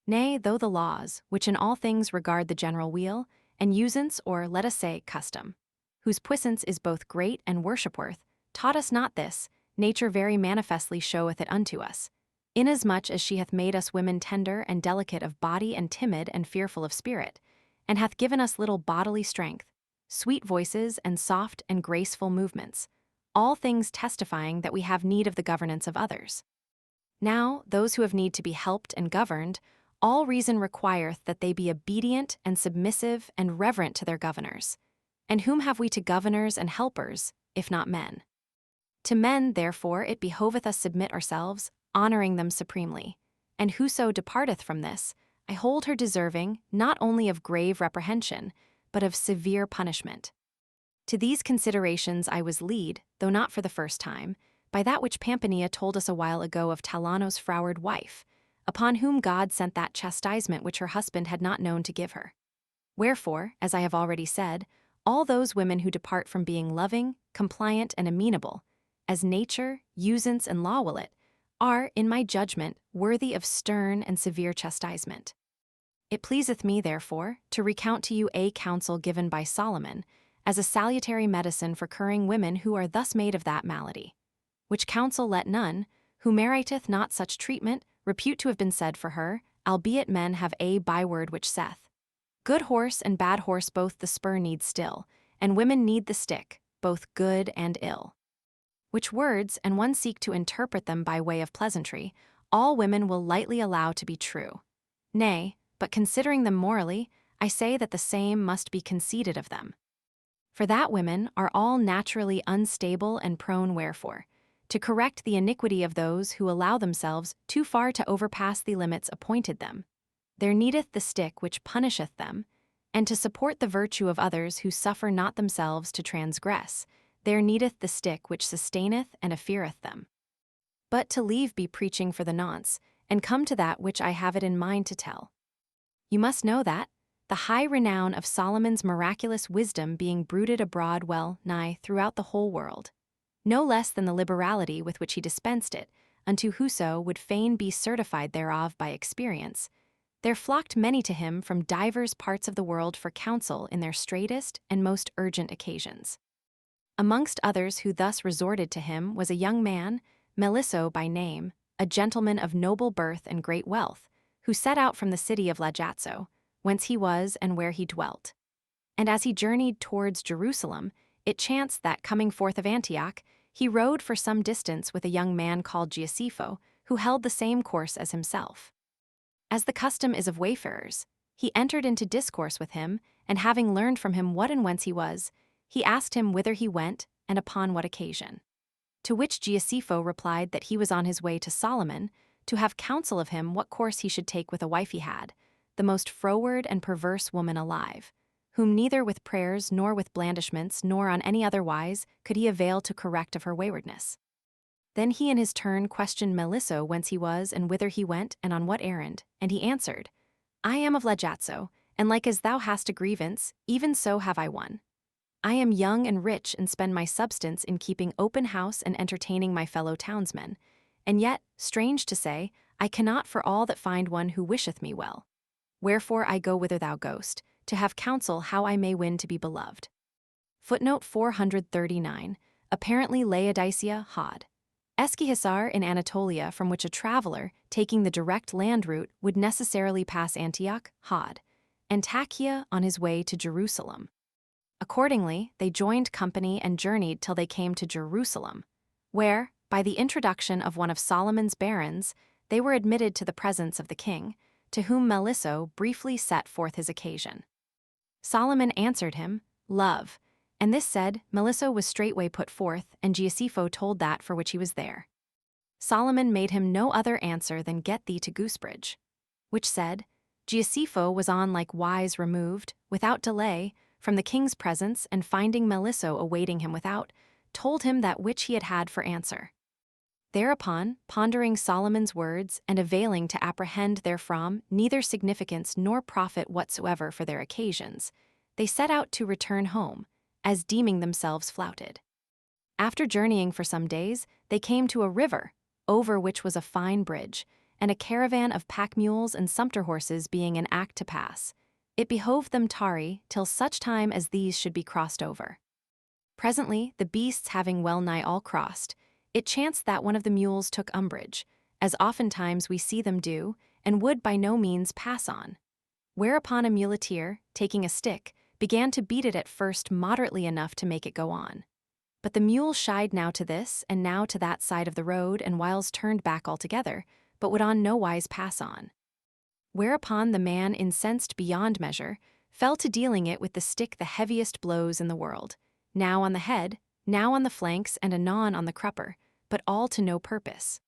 Nay, though the laws, which in all things regard the general weal, and usance or, let us say, custom, whose puissance is both great and worshipworth, taught us not this, nature very manifestly showeth it unto us, inasmuch as she hath made us women tender and delicate of body and timid and fearful of spirit, and hath given us little bodily strength, sweet voices and soft and graceful movements, all things testifying that we have need of the governance of others. Now, those who have need to be helped and governed, all reason requireth that they be obedient and submissive and reverent to their governors. And whom have we to governors and helpers, if not men? To men, therefore, it behoveth us submit ourselves, honoring them supremely. And whoso departeth from this, I hold her deserving not only of grave reprehension, but of severe punishment. To these considerations I was led, though not for the first time, by that which Pampinea told us a while ago of Talano's froward wife, upon whom God sent that chastisement which her husband had not known to give her. Wherefore, as I have already said, all those women who depart from being loving, compliant, and amenable, as nature, usance, and law will it, are, in my judgment, worthy of stern and severe chastisement. It pleaseth me, therefore, to recount to you a counsel given by Solomon, as a salutary medicine for curing women who are thus made of that malady. Which counsel let none, who meriteth not such treatment, repute to have been said for her, albeit men have a byword which saith, good horse and bad horse both the spur need still, and women need the stick, both good and ill. Which words, and one seek to interpret them by way of pleasantry, all women will lightly allow to be true. Nay, but considering them morally, I say that the same must be conceded of them. For that women are all naturally unstable and prone wherefore, to correct the iniquity of those who allow themselves too far to overpass the limits appointed them, there needeth the stick which punisheth them, and to support the virtue of others who suffer not themselves to transgress, there needeth the stick which sustaineth and afeareth them. But to leave be preaching for the nonce, and come to that which I have it in mind to tell. You must know that, the high renown of Solomon's miraculous wisdom being bruited abroad well nigh throughout the whole world, no less than the liberality with which he dispensed it, unto whoso would fain be certified thereof by experience, there flocked many to him from divers parts of the world for counsel in their straitest and most urgent occasions. Amongst others who thus resorted to him was a young man, Melisso by name, a gentleman of noble birth and great wealth, who set out from the city of Lajazzo, whence he was and where he dwelt. And as he journeyed towards Jerusalem, it chanced that coming forth of Antioch, he rode for some distance with a young man called Giuseppe, who held the same course as himself. As the custom is of wayfarers, he entered into discourse with him, and having learned from him what and whence he was, he asked him whither he went and upon what occasion. To which Giuseppe replied that he was on his way to Solomon, to have counsel of him what course he should take with a wife he had, the most froward and perverse woman alive, whom neither with prayers nor with blandishments nor on any other wise could he avail to correct of her waywardness. Then he in his turn questioned Melisso whence he was and whither he went and on what errand, and he answered, I am of Lajazzo, and like as thou hast a grievance, even so have I one. I am young and rich and spend my substance in keeping open house and entertaining my fellow townsmen, and yet, strange to say, I cannot for all that find one who wisheth me well. Wherefore I go whither thou goest, to have counsel how I may win to be beloved. Footnote 439, apparently Laodicea, Hod. Eskihisar in Anatolia, from which a traveler, taking the direct land route, would necessarily pass Antioch, Hod, and Tachia on his way to Jerusalem. Accordingly, they joined company and journeyed till they came to Jerusalem, where, by the introduction of one of Solomon's barons, they were admitted to the presence of the king, to whom Melissa briefly set forth his occasion. Solomon answered him, Love, and this said, Melissa was straightway put forth, and Giuseppe told that for which he was there. Solomon made him no other answer than get thee to Goosebridge, which said, Giuseppe was on like wise removed, without delay, from the king's presence, and finding Melissa awaiting him without, told him that which he had had for answer. Thereupon, pondering Solomon's words and availing to apprehend therefrom neither significance nor profit whatsoever for their occasions, they set out to return home, as deeming themselves flouted. After journeying for some days, they came to a river, over which was a fine bridge, and a caravan of pack mules and sumpter horses being in act to pass. It behoved them tarry till such time as these should be crossed over. Presently, the beasts having well nigh all crossed, it chanced that one of the mules took umbrage, as oftentimes we see them do, and would by no means pass on. Whereupon a muleteer, taking a stick, began to beat it at first moderately enough to make it go on. But the mule shied now to this and now to that side of the road, and whiles turned back altogether, but would on no wise pass on. Whereupon the man, incensed beyond measure, fell to dealing it with the stick the heaviest blows in the world, now on the head, now on the flanks, and anon on the crupper, but all to no purpose.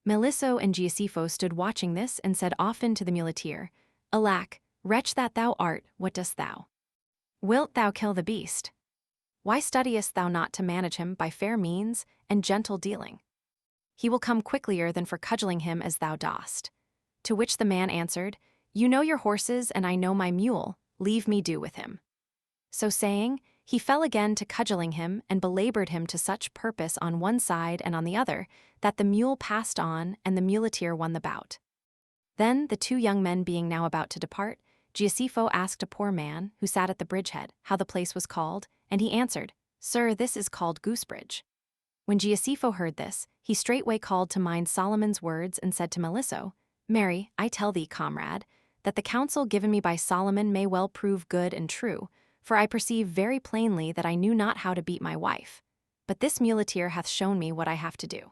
Melissa and Giuseppe stood watching this, and said often to the muleteer, Alack, wretch that thou art, what dost thou? Wilt thou kill the beast? Why studiest thou not to manage him by fair means and gentle dealing? He will come quicklier than for cudgeling him as thou dost. To which the man answered, You know your horses, and I know my mule, leave me do with him. So saying, he fell again to cudgeling him, and belabored him to such purpose on one side and on the other, that the mule passed on, and the muleteer won the bout. Then, the two young men being now about to depart, Giuseppe asked a poor man, who sat at the bridgehead, how the place was called, and he answered, Sir, this is called Goosebridge. When Giuseppe heard this, he straightway called to mind Solomon's words, and said to Melissa, Mary, I tell thee, comrade, that the counsel given me by Solomon may well prove good and true, for I perceive very plainly that I knew not how to beat my wife, but this muleteer hath shown me what I have to do.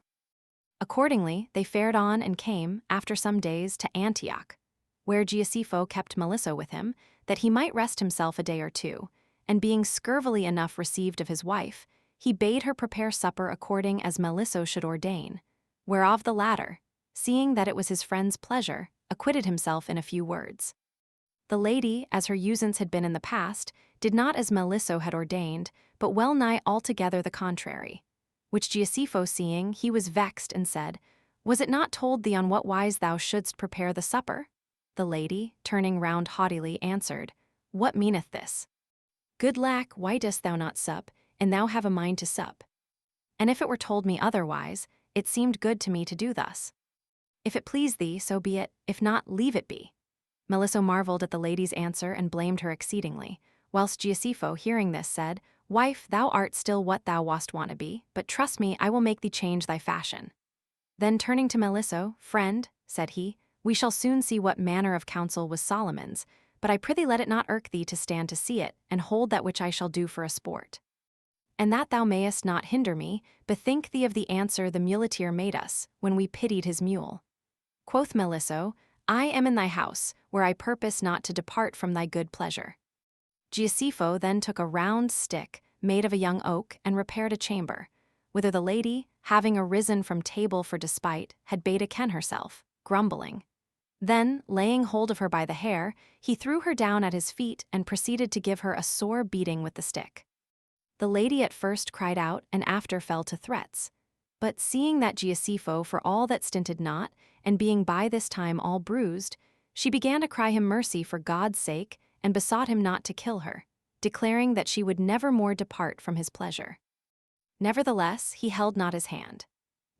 Accordingly, they fared on and came, after some days, to Antioch, where Giuseppe kept Melissa with him, that he might rest himself a day or two, and being scurvily enough received of his wife, he bade her prepare supper according as Melissa should ordain, whereof the latter, seeing that it was his friend's pleasure, acquitted himself in a few words. The lady, as her usance had been in the past, did not as Melissa had ordained, but well nigh altogether the contrary. Which Giuseppe seeing, he was vexed, and said, Was it not told thee on what wise thou shouldst prepare the supper? The lady, turning round haughtily, answered, What meaneth this? Good lack, why dost thou not sup, and thou have a mind to sup? And if it were told me otherwise, it seemed good to me to do thus. If it please thee, so be it, if not, leave it be. Melissa marveled at the lady's answer, and blamed her exceedingly, whilst Giuseppe, hearing this, said, Wife, thou art still what thou wast wont to be, but trust me, I will make thee change thy fashion. Then turning to Melissa, Friend, said he, we shall soon see what manner of counsel was Solomon's, but I prithee let it not irk thee to stand to see it, and hold that which I shall do for a sport. And that thou mayest not hinder me, bethink thee of the answer the muleteer made us, when we pitied his mule. Quoth Melissa, I am in thy house, where I purpose not to depart from thy good pleasure. Giuseppe then took a round stick, made of a young oak, and repaired a chamber, whither the lady, having arisen from table for despite, had bade ken herself, grumbling. Then, laying hold of her by the hair, he threw her down at his feet, and proceeded to give her a sore beating with the stick. The lady at first cried out, and after fell to threats. But seeing that Giuseppe for all that stinted not, and being by this time all bruised, she began to cry him mercy for God's sake, and besought him not to kill her, declaring that she would never more depart from his pleasure. Nevertheless, he held not his hand.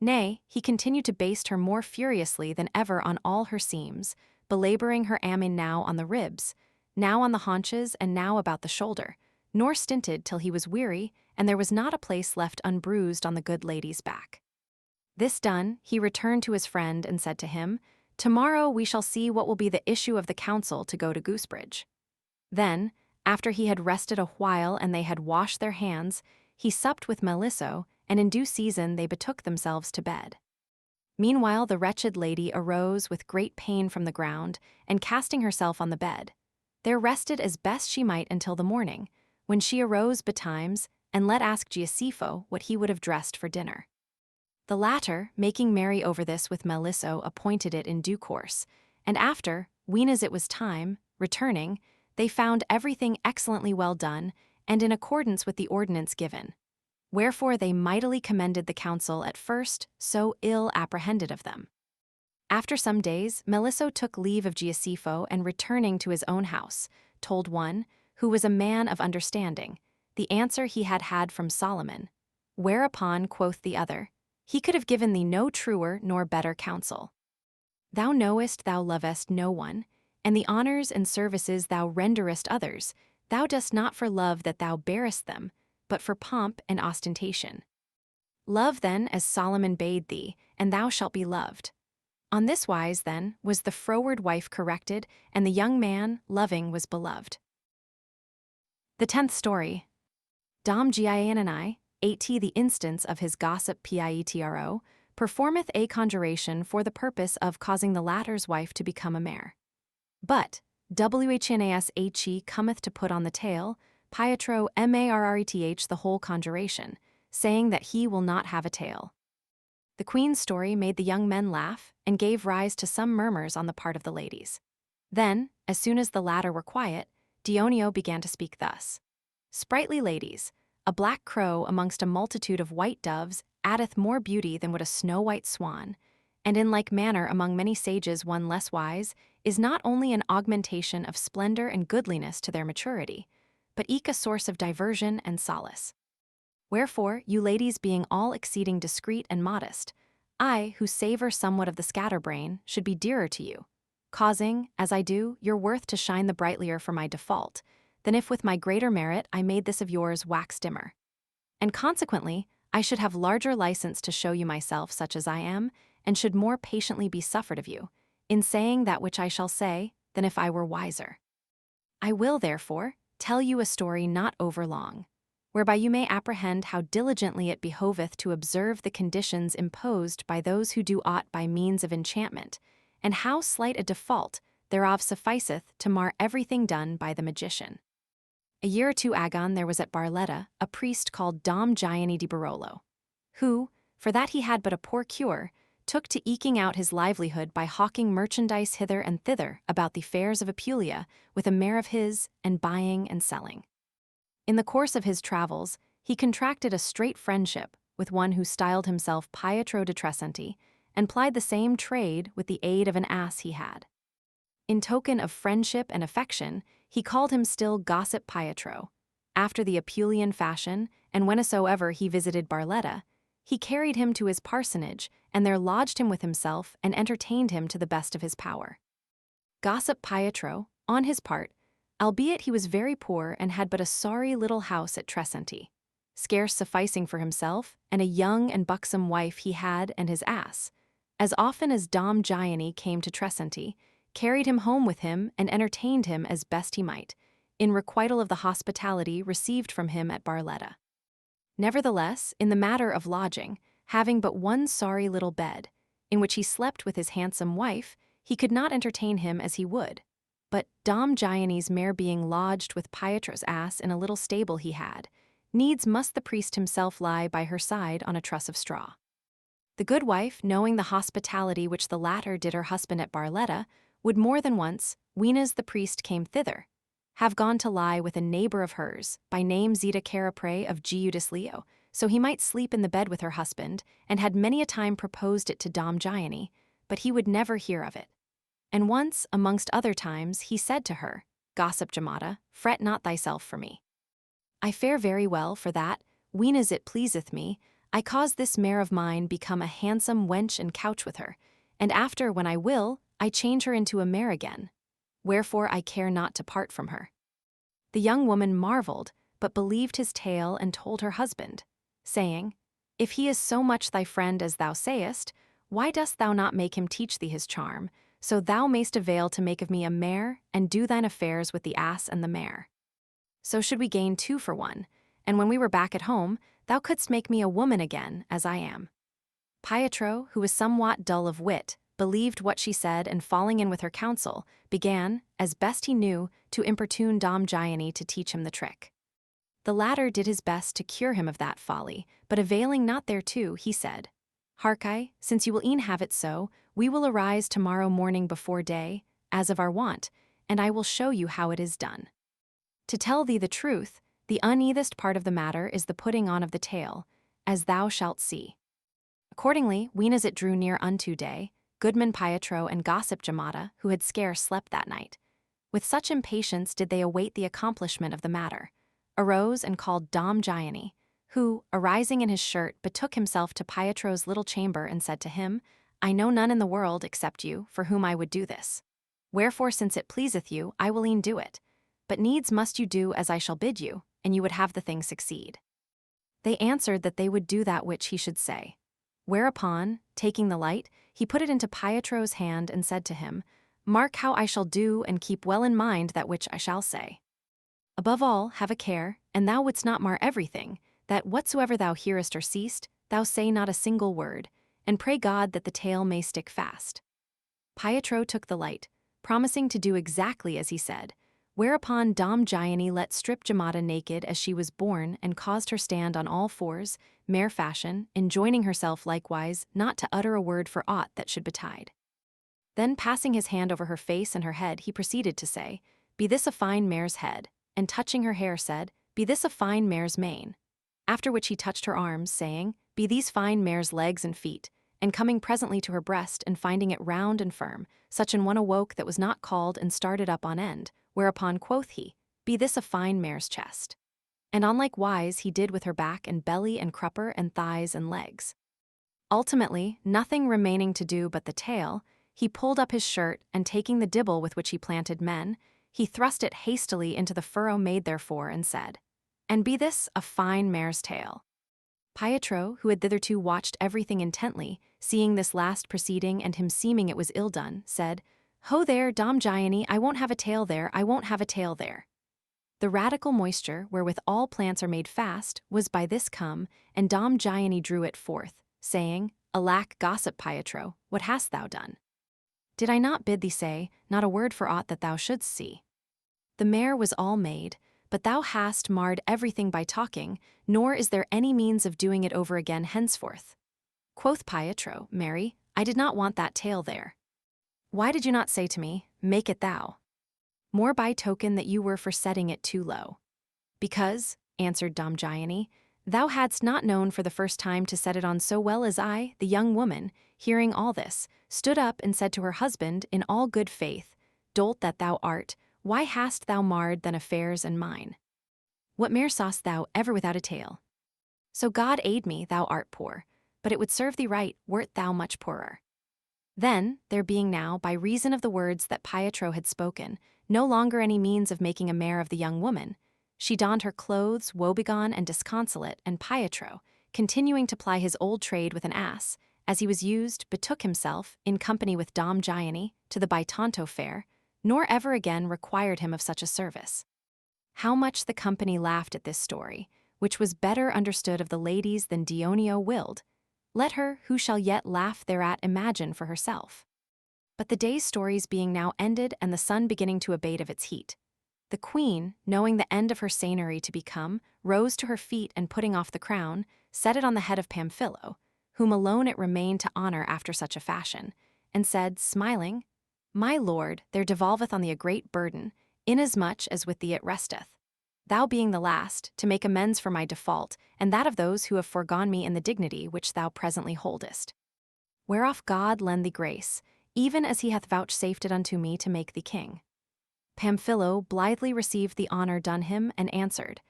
Nay, he continued to baste her more furiously than ever on all her seams, belaboring her amen now on the ribs, now on the haunches, and now about the shoulder, nor stinted till he was weary, and there was not a place left unbruised on the good lady's back. This done, he returned to his friend, and said to him, Tomorrow we shall see what will be the issue of the counsel to go to Goosebridge. Then, After he had rested a while and they had washed their hands, he supped with Melisso, and in due season they betook themselves to bed. Meanwhile the wretched lady arose with great pain from the ground, and casting herself on the bed, there rested as best she might until the morning, when she arose betimes, and let ask Giuseppe what he would have dressed for dinner. The latter, making merry over this with Melisso, appointed it in due course, and after, ween as it was time, returning, they found everything excellently well done, and in accordance with the ordinance given. Wherefore they mightily commended the council at first so ill apprehended of them. After some days, Melisso took leave of Giuseppe, and returning to his own house, told one, who was a man of understanding, the answer he had had from Solomon. Whereupon quoth the other, he could have given thee no truer nor better counsel. Thou knowest thou lovest no one, and the honors and services thou renderest others, thou dost not for love that thou bearest them, but for pomp and ostentation. Love then as Solomon bade thee, and thou shalt be loved. On this wise, then, was the froward wife corrected, and the young man, loving, was beloved. The 10th story. Dom Giovanni, 80 the instance of his gossip Pietro, performeth a conjuration for the purpose of causing the latter's wife to become a mare. But Whnas cometh to put on the tale, Pietro marreth the whole conjuration, saying that he will not have a tale. The queen's story made the young men laugh, and gave rise to some murmurs on the part of the ladies. Then, as soon as the latter were quiet, Dionio began to speak thus. Sprightly ladies, a black crow amongst a multitude of white doves addeth more beauty than would a snow-white swan, and in like manner among many sages one less wise is not only an augmentation of splendor and goodliness to their maturity, but eke a source of diversion and solace. Wherefore, you ladies being all exceeding discreet and modest, I, who savor somewhat of the scatterbrain, should be dearer to you, causing, as I do, your worth to shine the brightlier for my default, than if with my greater merit I made this of yours wax dimmer. And consequently, I should have larger license to show you myself such as I am, and should more patiently be suffered of you, in saying that which I shall say, than if I were wiser. I will, therefore, tell you a story not over long, whereby you may apprehend how diligently it behoveth to observe the conditions imposed by those who do aught by means of enchantment, and how slight a default thereof sufficeth to mar everything done by the magician. A year or two agone there was at Barletta a priest called Dom Giovanni di Barolo, who, for that he had but a poor cure, took to eking out his livelihood by hawking merchandise hither and thither about the fairs of Apulia with a mare of his, and buying and selling. In the course of his travels, he contracted a straight friendship with one who styled himself Pietro de Trecenti, and plied the same trade with the aid of an ass he had. In token of friendship and affection, he called him still Gossip Pietro, after the Apulian fashion, and whensoever he visited Barletta, he carried him to his parsonage, and there lodged him with himself, and entertained him to the best of his power. Gossip Pietro, on his part, albeit he was very poor and had but a sorry little house at Trecenti, scarce sufficing for himself, and a young and buxom wife he had and his ass, as often as Dom Giovanni came to Trecenti, carried him home with him and entertained him as best he might, in requital of the hospitality received from him at Barletta. Nevertheless, in the matter of lodging, having but one sorry little bed, in which he slept with his handsome wife, he could not entertain him as he would. But Dom Giovanni's mare being lodged with Pietro's ass in a little stable he had, needs must the priest himself lie by her side on a truss of straw. The good wife, knowing the hospitality which the latter did her husband at Barletta, would more than once, whenas the priest came thither, have gone to lie with a neighbor of hers, by name Zita Carapre of Giudis Leo, so he might sleep in the bed with her husband, and had many a time proposed it to Dom Giovanni, but he would never hear of it. And once, amongst other times, he said to her, Gossip Giamata, fret not thyself for me. I fare very well for that, whenas it pleaseth me, I cause this mare of mine become a handsome wench and couch with her, and after, when I will, I change her into a mare again. Wherefore I care not to part from her. The young woman marveled, but believed his tale and told her husband, saying, If he is so much thy friend as thou sayest, why dost thou not make him teach thee his charm, so thou mayst avail to make of me a mare, and do thine affairs with the ass and the mare? So should we gain 2 for 1, and when we were back at home, thou couldst make me a woman again, as I am. Pietro, who was somewhat dull of wit, believed what she said, and falling in with her counsel, began, as best he knew, to importune Dom Gianni to teach him the trick. The latter did his best to cure him of that folly, but availing not thereto, he said, Hark, since you will e'en have it so, we will arise tomorrow morning before day, as of our wont, and I will show you how it is done. To tell thee the truth, the uneathest part of the matter is the putting on of the tail, as thou shalt see. Accordingly, ween as it drew near unto day, goodman Pietro and gossip Giammatta, who had scarce slept that night, with such impatience did they await the accomplishment of the matter, arose and called Dom Gianni, who, arising in his shirt, betook himself to Pietro's little chamber and said to him, I know none in the world, except you, for whom I would do this. Wherefore, since it pleaseth you, I will e'en do it. But needs must you do as I shall bid you, and you would have the thing succeed. They answered that they would do that which he should say. Whereupon, taking the light, he put it into Pietro's hand and said to him, Mark how I shall do, and keep well in mind that which I shall say. Above all, have a care, and thou wouldst not mar everything, that whatsoever thou hearest or seest, thou say not a single word, and pray God that the tale may stick fast. Pietro took the light, promising to do exactly as he said, whereupon Dom Gianni let strip Giammatta naked as she was born and caused her stand on all fours, mare fashion, enjoining herself likewise not to utter a word for aught that should betide. Then passing his hand over her face and her head, he proceeded to say, Be this a fine mare's head, and touching her hair said, Be this a fine mare's mane. After which he touched her arms, saying, Be these fine mare's legs and feet, and coming presently to her breast and finding it round and firm, such an one awoke that was not called and started up on end, whereupon quoth he, Be this a fine mare's chest. And on like wise he did with her back and belly and crupper and thighs and legs. Ultimately, nothing remaining to do but the tail, he pulled up his shirt, and taking the dibble with which he planted men, he thrust it hastily into the furrow made therefor, and said, And be this a fine mare's tail. Pietro, who had thitherto watched everything intently, seeing this last proceeding and him seeming it was ill done, said, Ho there, Dom Gianni, I won't have a tail there, I won't have a tail there. The radical moisture, wherewith all plants are made fast, was by this come, and Dom Gianni drew it forth, saying, Alack, gossip Pietro, what hast thou done? Did I not bid thee say, not a word for aught that thou shouldst see? The mare was all made, but thou hast marred everything by talking, nor is there any means of doing it over again henceforth. Quoth Pietro, Mary, I did not want that tail there. Why did you not say to me, Make it thou? More by token that you were for setting it too low. Because, answered Dom Gianni, thou hadst not known for the first time to set it on so well as I, the young woman, hearing all this, stood up and said to her husband in all good faith, Dolt that thou art, why hast thou marred thine affairs and mine? What mare saw'st thou ever without a tail? So God aid me, thou art poor, but it would serve thee right wert thou much poorer. Then, there being now, by reason of the words that Pietro had spoken, no longer any means of making a mare of the young woman, she donned her clothes, woebegone and disconsolate, and Pietro, continuing to ply his old trade with an ass, as he was used, betook himself, in company with Dom Gianni, to the Bitonto fair, nor ever again required him of such a service. How much the company laughed at this story, which was better understood of the ladies than Dionio willed, let her who shall yet laugh thereat imagine for herself. But the day's stories being now ended and the sun beginning to abate of its heat, the queen, knowing the end of her seigneury to be come, rose to her feet and putting off the crown, set it on the head of Pamphilo, whom alone it remained to honor after such a fashion, and said, smiling, My lord, there devolveth on thee a great burden, inasmuch as with thee it resteth. Thou being the last, to make amends for my default, and that of those who have foregone me in the dignity which thou presently holdest. Whereof God lend thee grace, even as he hath vouchsafed it unto me to make thee king. Pamphilo blithely received the honor done him, and answered,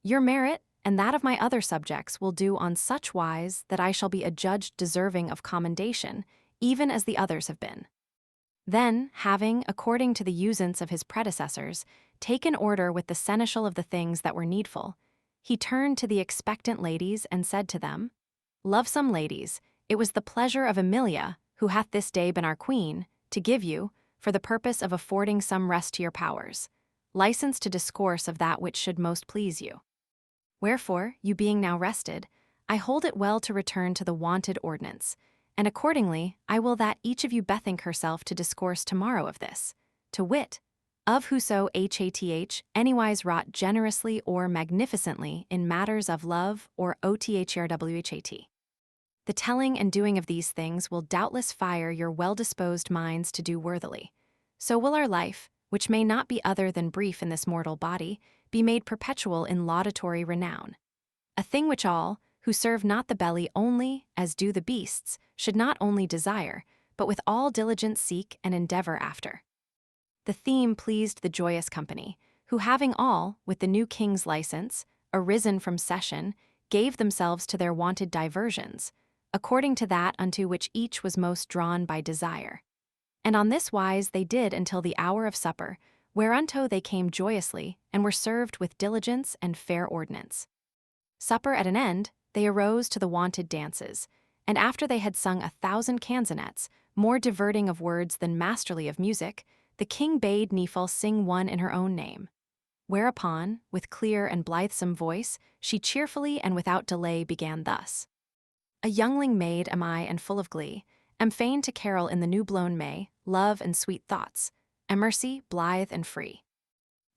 Your merit, and that of my other subjects, will do on such wise that I shall be adjudged deserving of commendation, even as the others have been. Then, having, according to the usance of his predecessors, taken order with the seneschal of the things that were needful, he turned to the expectant ladies and said to them, Lovesome ladies, it was the pleasure of Emilia, who hath this day been our queen, to give you, for the purpose of affording some rest to your powers, license to discourse of that which should most please you. Wherefore, you being now rested, I hold it well to return to the wonted ordinance, and accordingly I will that each of you bethink herself to discourse tomorrow of this, to wit, of whoso hath anywise wrought generously or magnificently in matters of love or othrwhat. The telling and doing of these things will doubtless fire your well-disposed minds to do worthily. So will our life, which may not be other than brief in this mortal body, be made perpetual in laudatory renown. A thing which all, who serve not the belly only, as do the beasts, should not only desire, but with all diligence seek and endeavor after. The theme pleased the joyous company, who having all, with the new king's license, arisen from session, gave themselves to their wonted diversions, according to that unto which each was most drawn by desire. And on this wise they did until the hour of supper, whereunto they came joyously, and were served with diligence and fair ordinance. Supper at an end, they arose to the wonted dances, and after they had sung 1,000 canzonets, more diverting of words than masterly of music, the king bade Nephal sing one in her own name. Whereupon, with clear and blithesome voice, she cheerfully and without delay began thus. A youngling maid am I and full of glee, am fain to carol in the new-blown May, love and sweet thoughts, a mercy, blithe and free.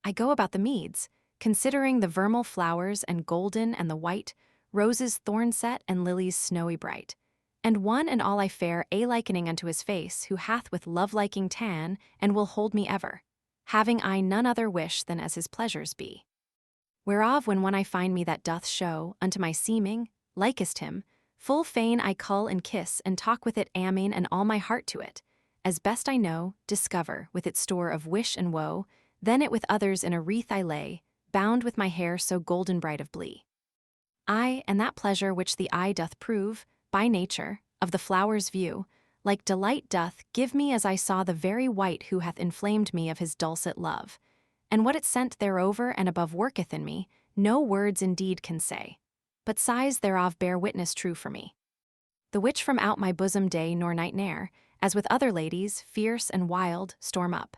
I go about the meads, considering the vermeil flowers and golden and the white, roses thorn-set and lilies snowy bright. And one and all I fare likening unto his face, who hath with love-liking tan, and will hold me ever, having I none other wish than as his pleasures be. Whereof when one I find me that doth show, unto my seeming, likest him, full fain I cull and kiss and talk with it amain and all my heart to it, as best I know, discover, with its store of wish and woe, then it with others in a wreath I lay, bound with my hair so golden bright of blee. I, and that pleasure which the eye doth prove, by nature, of the flower's view, like delight doth give me as I saw the very wight who hath inflamed me of his dulcet love. And what it sent thereover and above worketh in me, no words indeed can say, but sighs thereof bear witness true for me. The which from out my bosom day nor night ne'er, as with other ladies, fierce and wild, storm up.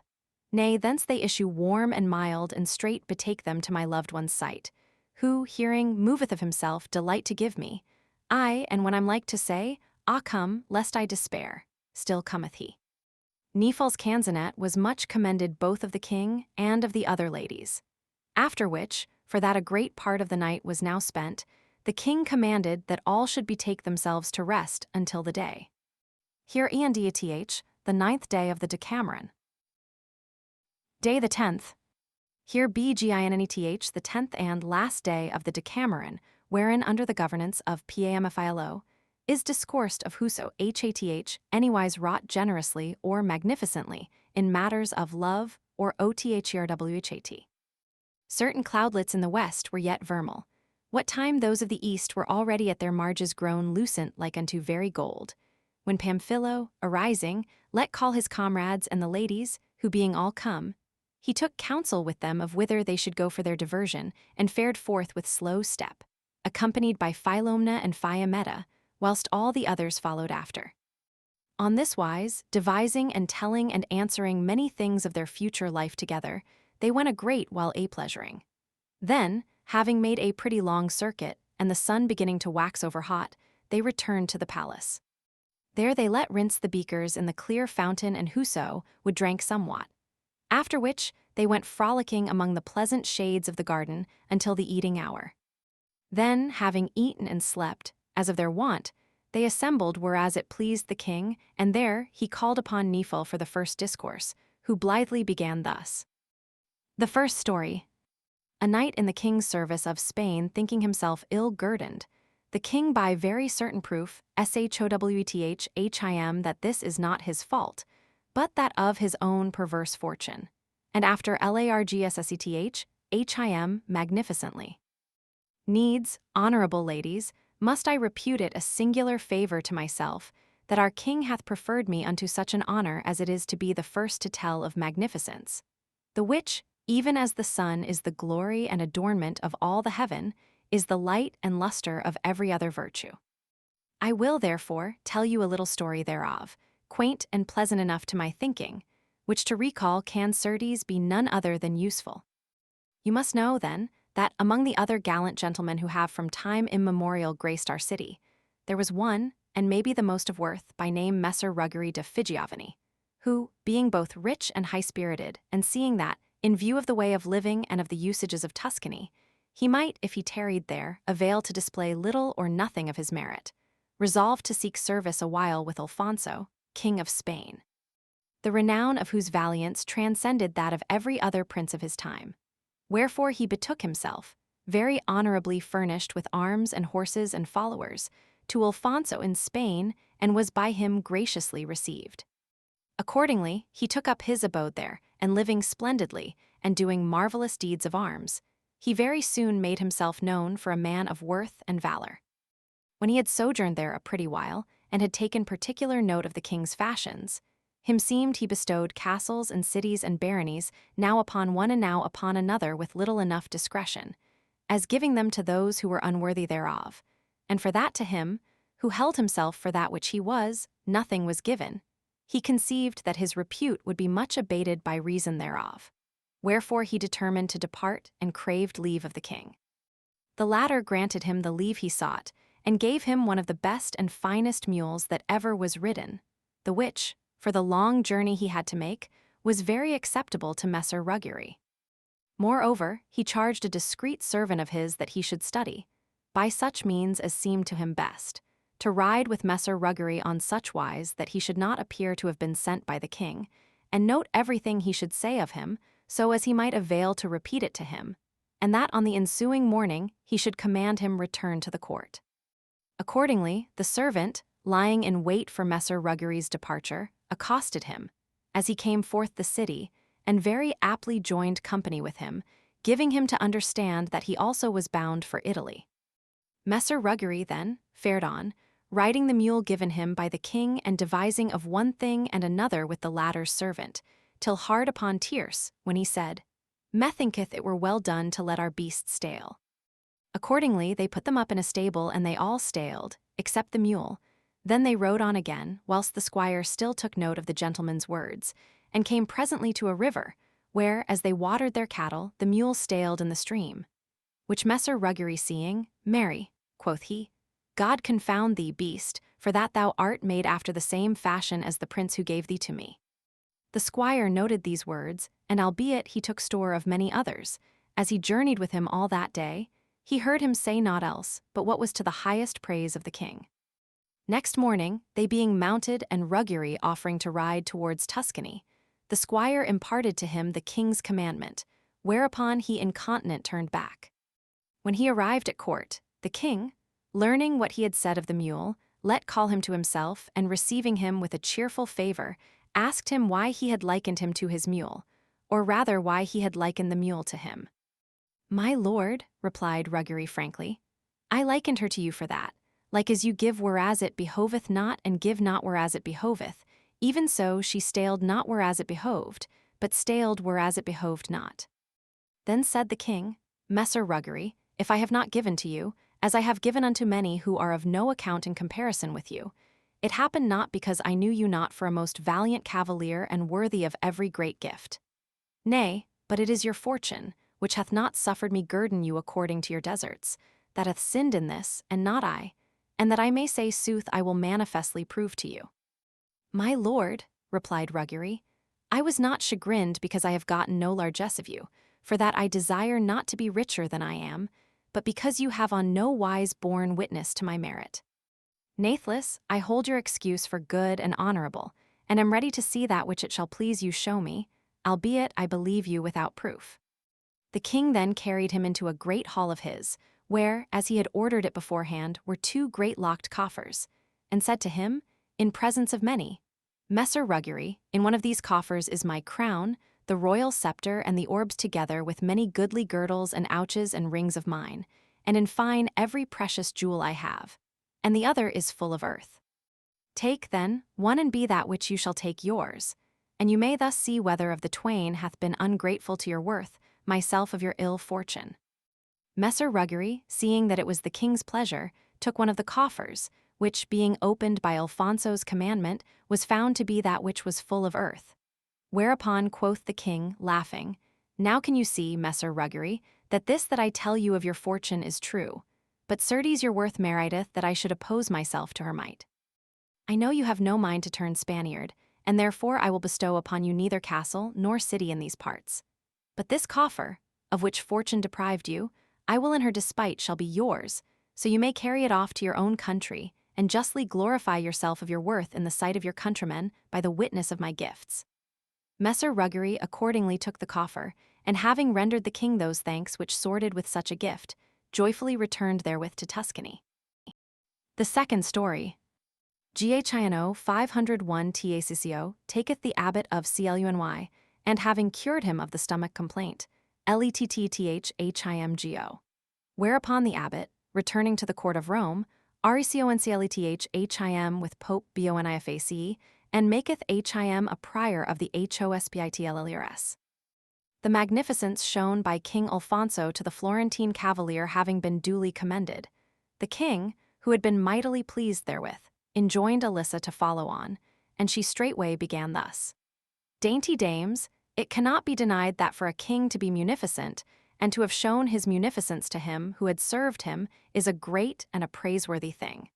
Nay, thence they issue warm and mild, and straight betake them to my loved one's sight, who, hearing, moveth of himself delight to give me. I, and when I'm like to say, Ah, come, lest I despair, still cometh he. Nephal's canzonet was much commended both of the king and of the other ladies. After which, for that a great part of the night was now spent, the king commanded that all should betake themselves to rest until the day. Here endath, the 9th day of the Decameron. Day the 10th. Here beginneth the 10th and last day of the Decameron, wherein under the governance of Pampinea is discoursed of whoso hath anywise wrought generously or magnificently in matters of love or othrwhat. Certain cloudlets in the west were yet vermeil, what time those of the east were already at their marges grown lucent like unto very gold, when Pamphilo, arising, let call his comrades and the ladies, who being all come, he took counsel with them of whither they should go for their diversion, and fared forth with slow step, accompanied by Philomena and Phiametta, whilst all the others followed after. On this wise, devising and telling and answering many things of their future life together, they went a great while a-pleasuring. Then, having made a pretty long circuit, and the sun beginning to wax over hot, they returned to the palace. There they let rinse the beakers in the clear fountain, and whoso would drank somewhat. After which, they went frolicking among the pleasant shades of the garden until the eating hour. Then, having eaten and slept, as of their wont, they assembled whereas it pleased the king, and there he called upon Nephal for the first discourse, who blithely began thus. The first story. A knight in the king's service of Spain thinking himself ill-guerdoned, the king by very certain proof, showeth him that this is not his fault, but that of his own perverse fortune, and after largsseth, him magnificently. Needs, honorable ladies, must I repute it a singular favor to myself, that our king hath preferred me unto such an honor as it is to be the first to tell of magnificence, the which, even as the sun is the glory and adornment of all the heaven, is the light and luster of every other virtue. I will, therefore, tell you a little story thereof, quaint and pleasant enough to my thinking, which to recall can certes be none other than useful, You must know, then, that among the other gallant gentlemen who have from time immemorial graced our city, there was one, and maybe the most of worth, by name Messer Ruggeri de Giovanni, who, being both rich and high-spirited, and seeing that, in view of the way of living and of the usages of Tuscany, he might, if he tarried there, avail to display little or nothing of his merit, resolved to seek service a while with Alfonso, King of Spain, the renown of whose valiance transcended that of every other prince of his time. Wherefore he betook himself, very honorably furnished with arms and horses and followers, to Alfonso in Spain, and was by him graciously received. Accordingly, he took up his abode there, and living splendidly, and doing marvelous deeds of arms, he very soon made himself known for a man of worth and valor. When he had sojourned there a pretty while, and had taken particular note of the king's fashions, himseemed he bestowed castles and cities and baronies now upon one and now upon another with little enough discretion, as giving them to those who were unworthy thereof, and for that to him, who held himself for that which he was, nothing was given. He conceived that his repute would be much abated by reason thereof. Wherefore he determined to depart and craved leave of the king. The latter granted him the leave he sought, and gave him one of the best and finest mules that ever was ridden, the which, for the long journey he had to make, was very acceptable to Messer Ruggeri. Moreover, he charged a discreet servant of his that he should study, by such means as seemed to him best, to ride with Messer Ruggeri on such wise that he should not appear to have been sent by the king, and note everything he should say of him, so as he might avail to repeat it to him, and that on the ensuing morning he should command him return to the court. Accordingly, the servant, lying in wait for Messer Ruggeri's departure, accosted him, as he came forth the city, and very aptly joined company with him, giving him to understand that he also was bound for Italy. Messer Ruggeri then fared on, riding the mule given him by the king and devising of one thing and another with the latter's servant, till hard upon tierce, when he said, "Methinketh it were well done to let our beasts stale." Accordingly, they put them up in a stable, and they all staled, except the mule. Then they rode on again, whilst the squire still took note of the gentleman's words, and came presently to a river, where, as they watered their cattle, the mule staled in the stream. Which Messer Ruggeri seeing, "Marry," quoth he, "God confound thee, beast, for that thou art made after the same fashion as the prince who gave thee to me." The squire noted these words, and albeit he took store of many others, as he journeyed with him all that day, he heard him say naught else but what was to the highest praise of the king. Next morning, they being mounted and Ruggeri offering to ride towards Tuscany, the squire imparted to him the king's commandment, whereupon he incontinent turned back. When he arrived at court, the king, learning what he had said of the mule, let call him to himself, and receiving him with a cheerful favor, asked him why he had likened him to his mule, or rather why he had likened the mule to him. "My lord," replied Ruggeri frankly, "I likened her to you for that, like as you give whereas it behoveth not and give not whereas it behoveth, even so she staled not whereas it behoved, but staled whereas it behoved not." Then said the king, "Messer Ruggeri, if I have not given to you, as I have given unto many who are of no account in comparison with you, it happened not because I knew you not for a most valiant cavalier and worthy of every great gift. Nay, but it is your fortune, which hath not suffered me guerdon you according to your deserts, that hath sinned in this, and not I, and that I may say sooth I will manifestly prove to you." "My lord," replied Ruggeri, "I was not chagrined because I have gotten no largesse of you, for that I desire not to be richer than I am, but because you have on no wise borne witness to my merit. Nathless, I hold your excuse for good and honorable, and am ready to see that which it shall please you show me, albeit I believe you without proof." The king then carried him into a great hall of his, where, as he had ordered it beforehand, were two great locked coffers, and said to him, in presence of many, "Messer Ruggeri, in one of these coffers is my crown, the royal scepter, and the orbs together with many goodly girdles and ouches and rings of mine, and in fine every precious jewel I have, and the other is full of earth. Take, then, one and be that which you shall take yours, and you may thus see whether of the twain hath been ungrateful to your worth, myself of your ill fortune." Messer Ruggeri, seeing that it was the king's pleasure, took one of the coffers, which, being opened by Alfonso's commandment, was found to be that which was full of earth. Whereupon quoth the king, laughing, Now can you see, Messer Ruggery, that this that I tell you of your fortune is true, but certes your worth meriteth that I should oppose myself to her might. I know you have no mind to turn Spaniard, and therefore I will bestow upon you neither castle nor city in these parts. But this coffer, of which fortune deprived you, I will in her despite shall be yours, so you may carry it off to your own country, and justly glorify yourself of your worth in the sight of your countrymen by the witness of my gifts. Messer Ruggery accordingly took the coffer, and having rendered the king those thanks which sorted with such a gift, joyfully returned therewith to Tuscany. The second story. Gino 501 Taccio taketh the abbot of Cluny, and having cured him of the stomach complaint, lettthimgo. Whereupon the abbot, returning to the court of Rome, RECONCLETHIM with Pope BONIFACE, and maketh HIM a prior of the HOSPITLLERS. The magnificence shown by King Alfonso to the Florentine cavalier having been duly commended, the king, who had been mightily pleased therewith, enjoined Alyssa to follow on, and she straightway began thus. Dainty dames, it cannot be denied that for a king to be munificent, and to have shown his munificence to him who had served him, is a great and a praiseworthy thing.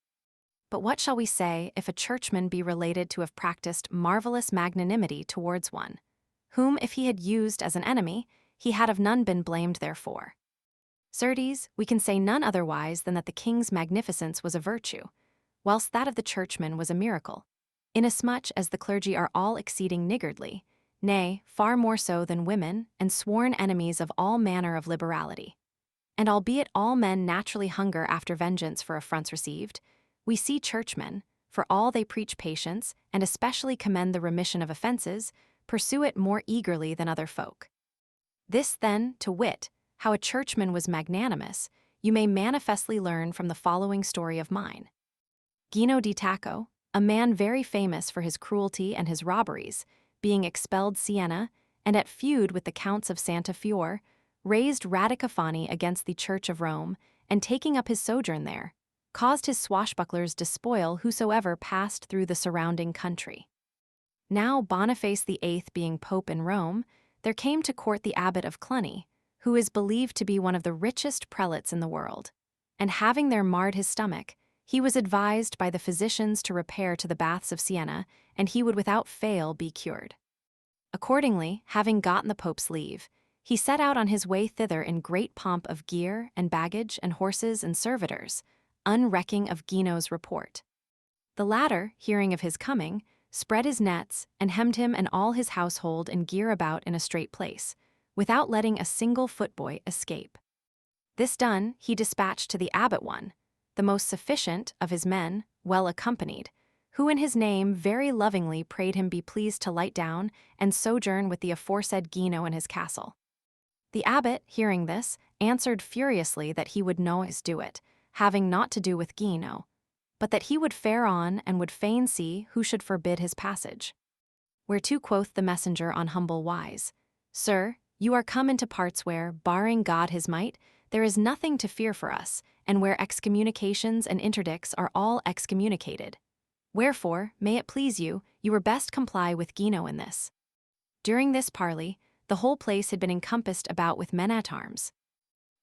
But what shall we say if a churchman be related to have practiced marvelous magnanimity towards one, whom if he had used as an enemy, he had of none been blamed therefore? Certes, we can say none otherwise than that the king's magnificence was a virtue, whilst that of the churchman was a miracle, inasmuch as the clergy are all exceeding niggardly, nay, far more so than women, and sworn enemies of all manner of liberality. And albeit all men naturally hunger after vengeance for affronts received, we see churchmen, for all they preach patience, and especially commend the remission of offences, pursue it more eagerly than other folk. This, then, to wit, how a churchman was magnanimous, you may manifestly learn from the following story of mine. Gino di Tacco, a man very famous for his cruelty and his robberies, being expelled Siena, and at feud with the counts of Santa Fiore, raised radicofani against the Church of Rome, and taking up his sojourn there, caused his swashbucklers despoil whosoever passed through the surrounding country. Now Boniface VIII being pope in Rome, there came to court the abbot of Cluny, who is believed to be one of the richest prelates in the world, and having there marred his stomach, he was advised by the physicians to repair to the baths of Siena, and he would without fail be cured. Accordingly, having gotten the pope's leave, he set out on his way thither in great pomp of gear and baggage and horses and servitors, unrecking of Gino's report. The latter, hearing of his coming, spread his nets and hemmed him and all his household and gear about in a straight place, without letting a single footboy escape. This done, he dispatched to the abbot one, the most sufficient of his men, well accompanied, who in his name very lovingly prayed him be pleased to light down and sojourn with the aforesaid Gino in his castle. The abbot, hearing this, answered furiously that he would noise do it, having naught to do with Gino, but that he would fare on and would fain see who should forbid his passage. Whereto quoth the messenger on humble wise, Sir, you are come into parts where, barring God his might, there is nothing to fear for us, and where excommunications and interdicts are all excommunicated. Wherefore, may it please you, you were best comply with Gino in this. During this parley, the whole place had been encompassed about with men-at-arms.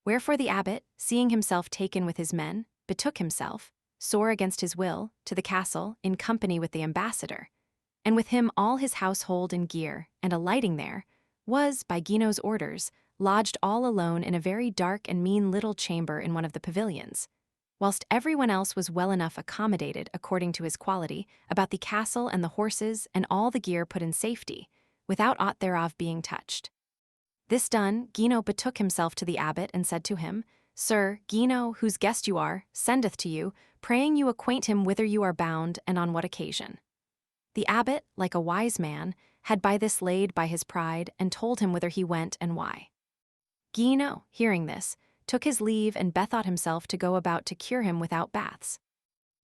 Wherefore the abbot, seeing himself taken with his men, betook himself, sore against his will, to the castle, in company with the ambassador, and with him all his household and gear, and alighting there, was, by Gino's orders, lodged all alone in a very dark and mean little chamber in one of the pavilions, whilst everyone else was well enough accommodated according to his quality about the castle and the horses and all the gear put in safety, without aught thereof being touched. This done, Gino betook himself to the abbot and said to him, Sir, Gino, whose guest you are, sendeth to you, praying you acquaint him whither you are bound and on what occasion. The abbot, like a wise man, had by this laid by his pride and told him whither he went and why. Gino, hearing this, took his leave and bethought himself to go about to cure him without baths.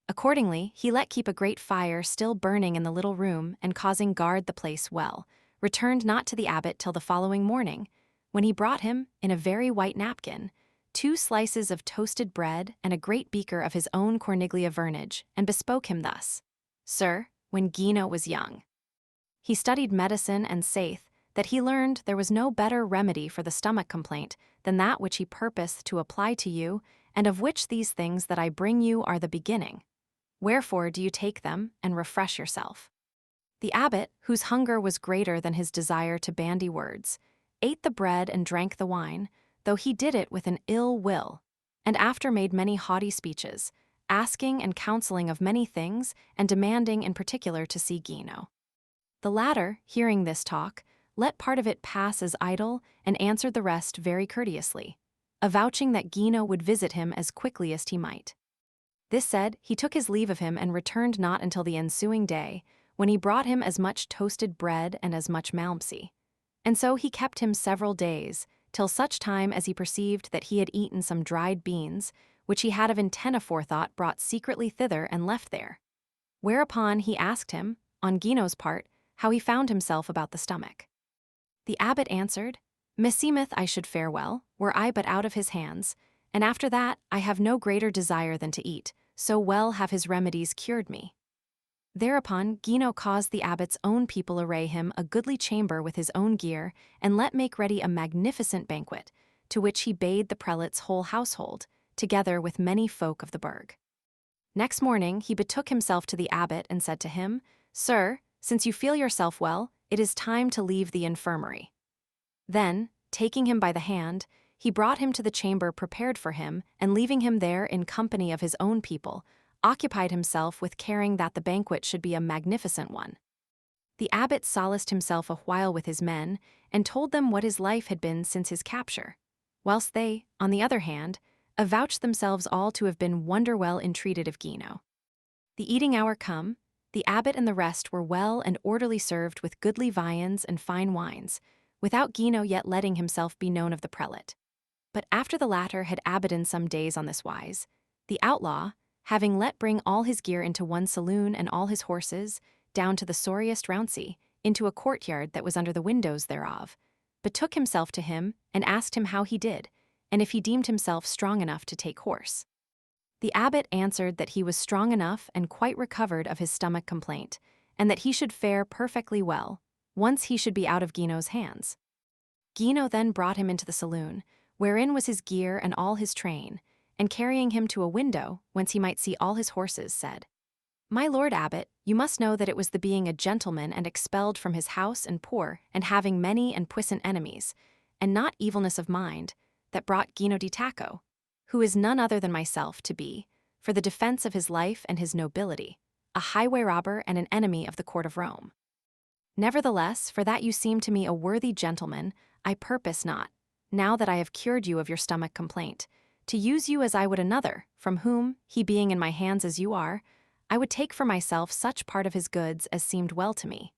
Accordingly, he let keep a great fire still burning in the little room and causing guard the place well, returned not to the abbot till the following morning, when he brought him, in a very white napkin, 2 slices of toasted bread and a great beaker of his own corniglia vernage, and bespoke him thus, Sir, when Gino was young, he studied medicine and saith that he learned there was no better remedy for the stomach complaint than that which he purposed to apply to you, and of which these things that I bring you are the beginning. Wherefore do you take them, and refresh yourself. The abbot, whose hunger was greater than his desire to bandy words, ate the bread and drank the wine, though he did it with an ill will, and after made many haughty speeches, asking and counseling of many things, and demanding in particular to see Gino. The latter, hearing this talk, let part of it pass as idle, and answered the rest very courteously, avouching that Gino would visit him as quickly as he might. This said, he took his leave of him and returned not until the ensuing day, when he brought him as much toasted bread and as much malmsey. And so he kept him several days, till such time as he perceived that he had eaten some dried beans, which he had of intent aforethought brought secretly thither and left there. Whereupon he asked him, on Gino's part, how he found himself about the stomach. The abbot answered, Meseemeth I should fare well, were I but out of his hands, and after that I have no greater desire than to eat, so well have his remedies cured me. Thereupon Gino caused the abbot's own people array him a goodly chamber with his own gear, and let make ready a magnificent banquet, to which he bade the prelate's whole household, together with many folk of the burg. Next morning he betook himself to the abbot and said to him, Sir, since you feel yourself well, it is time to leave the infirmary. Then, taking him by the hand, he brought him to the chamber prepared for him, and leaving him there in company of his own people, occupied himself with caring that the banquet should be a magnificent one. The abbot solaced himself a while with his men, and told them what his life had been since his capture, whilst they, on the other hand, avouched themselves all to have been wonder-well entreated of Gino. The eating hour come, the abbot and the rest were well and orderly served with goodly viands and fine wines, without Gino yet letting himself be known of the prelate. But after the latter had abbotted some days on this wise, the outlaw, having let bring all his gear into one saloon and all his horses, down to the sorriest rouncy, into a courtyard that was under the windows thereof, betook himself to him and asked him how he did, and if he deemed himself strong enough to take horse. The abbot answered that he was strong enough and quite recovered of his stomach complaint, and that he should fare perfectly well, once he should be out of Gino's hands. Gino then brought him into the saloon, wherein was his gear and all his train, and carrying him to a window, whence he might see all his horses, said, My lord abbot, you must know that it was the being a gentleman and expelled from his house and poor, and having many and puissant enemies, and not evilness of mind, that brought Gino di Tacco, who is none other than myself, to be, for the defense of his life and his nobility, a highway robber and an enemy of the court of Rome. Nevertheless, for that you seem to me a worthy gentleman, I purpose not, now that I have cured you of your stomach complaint, to use you as I would another, from whom, he being in my hands as you are, I would take for myself such part of his goods as seemed well to me.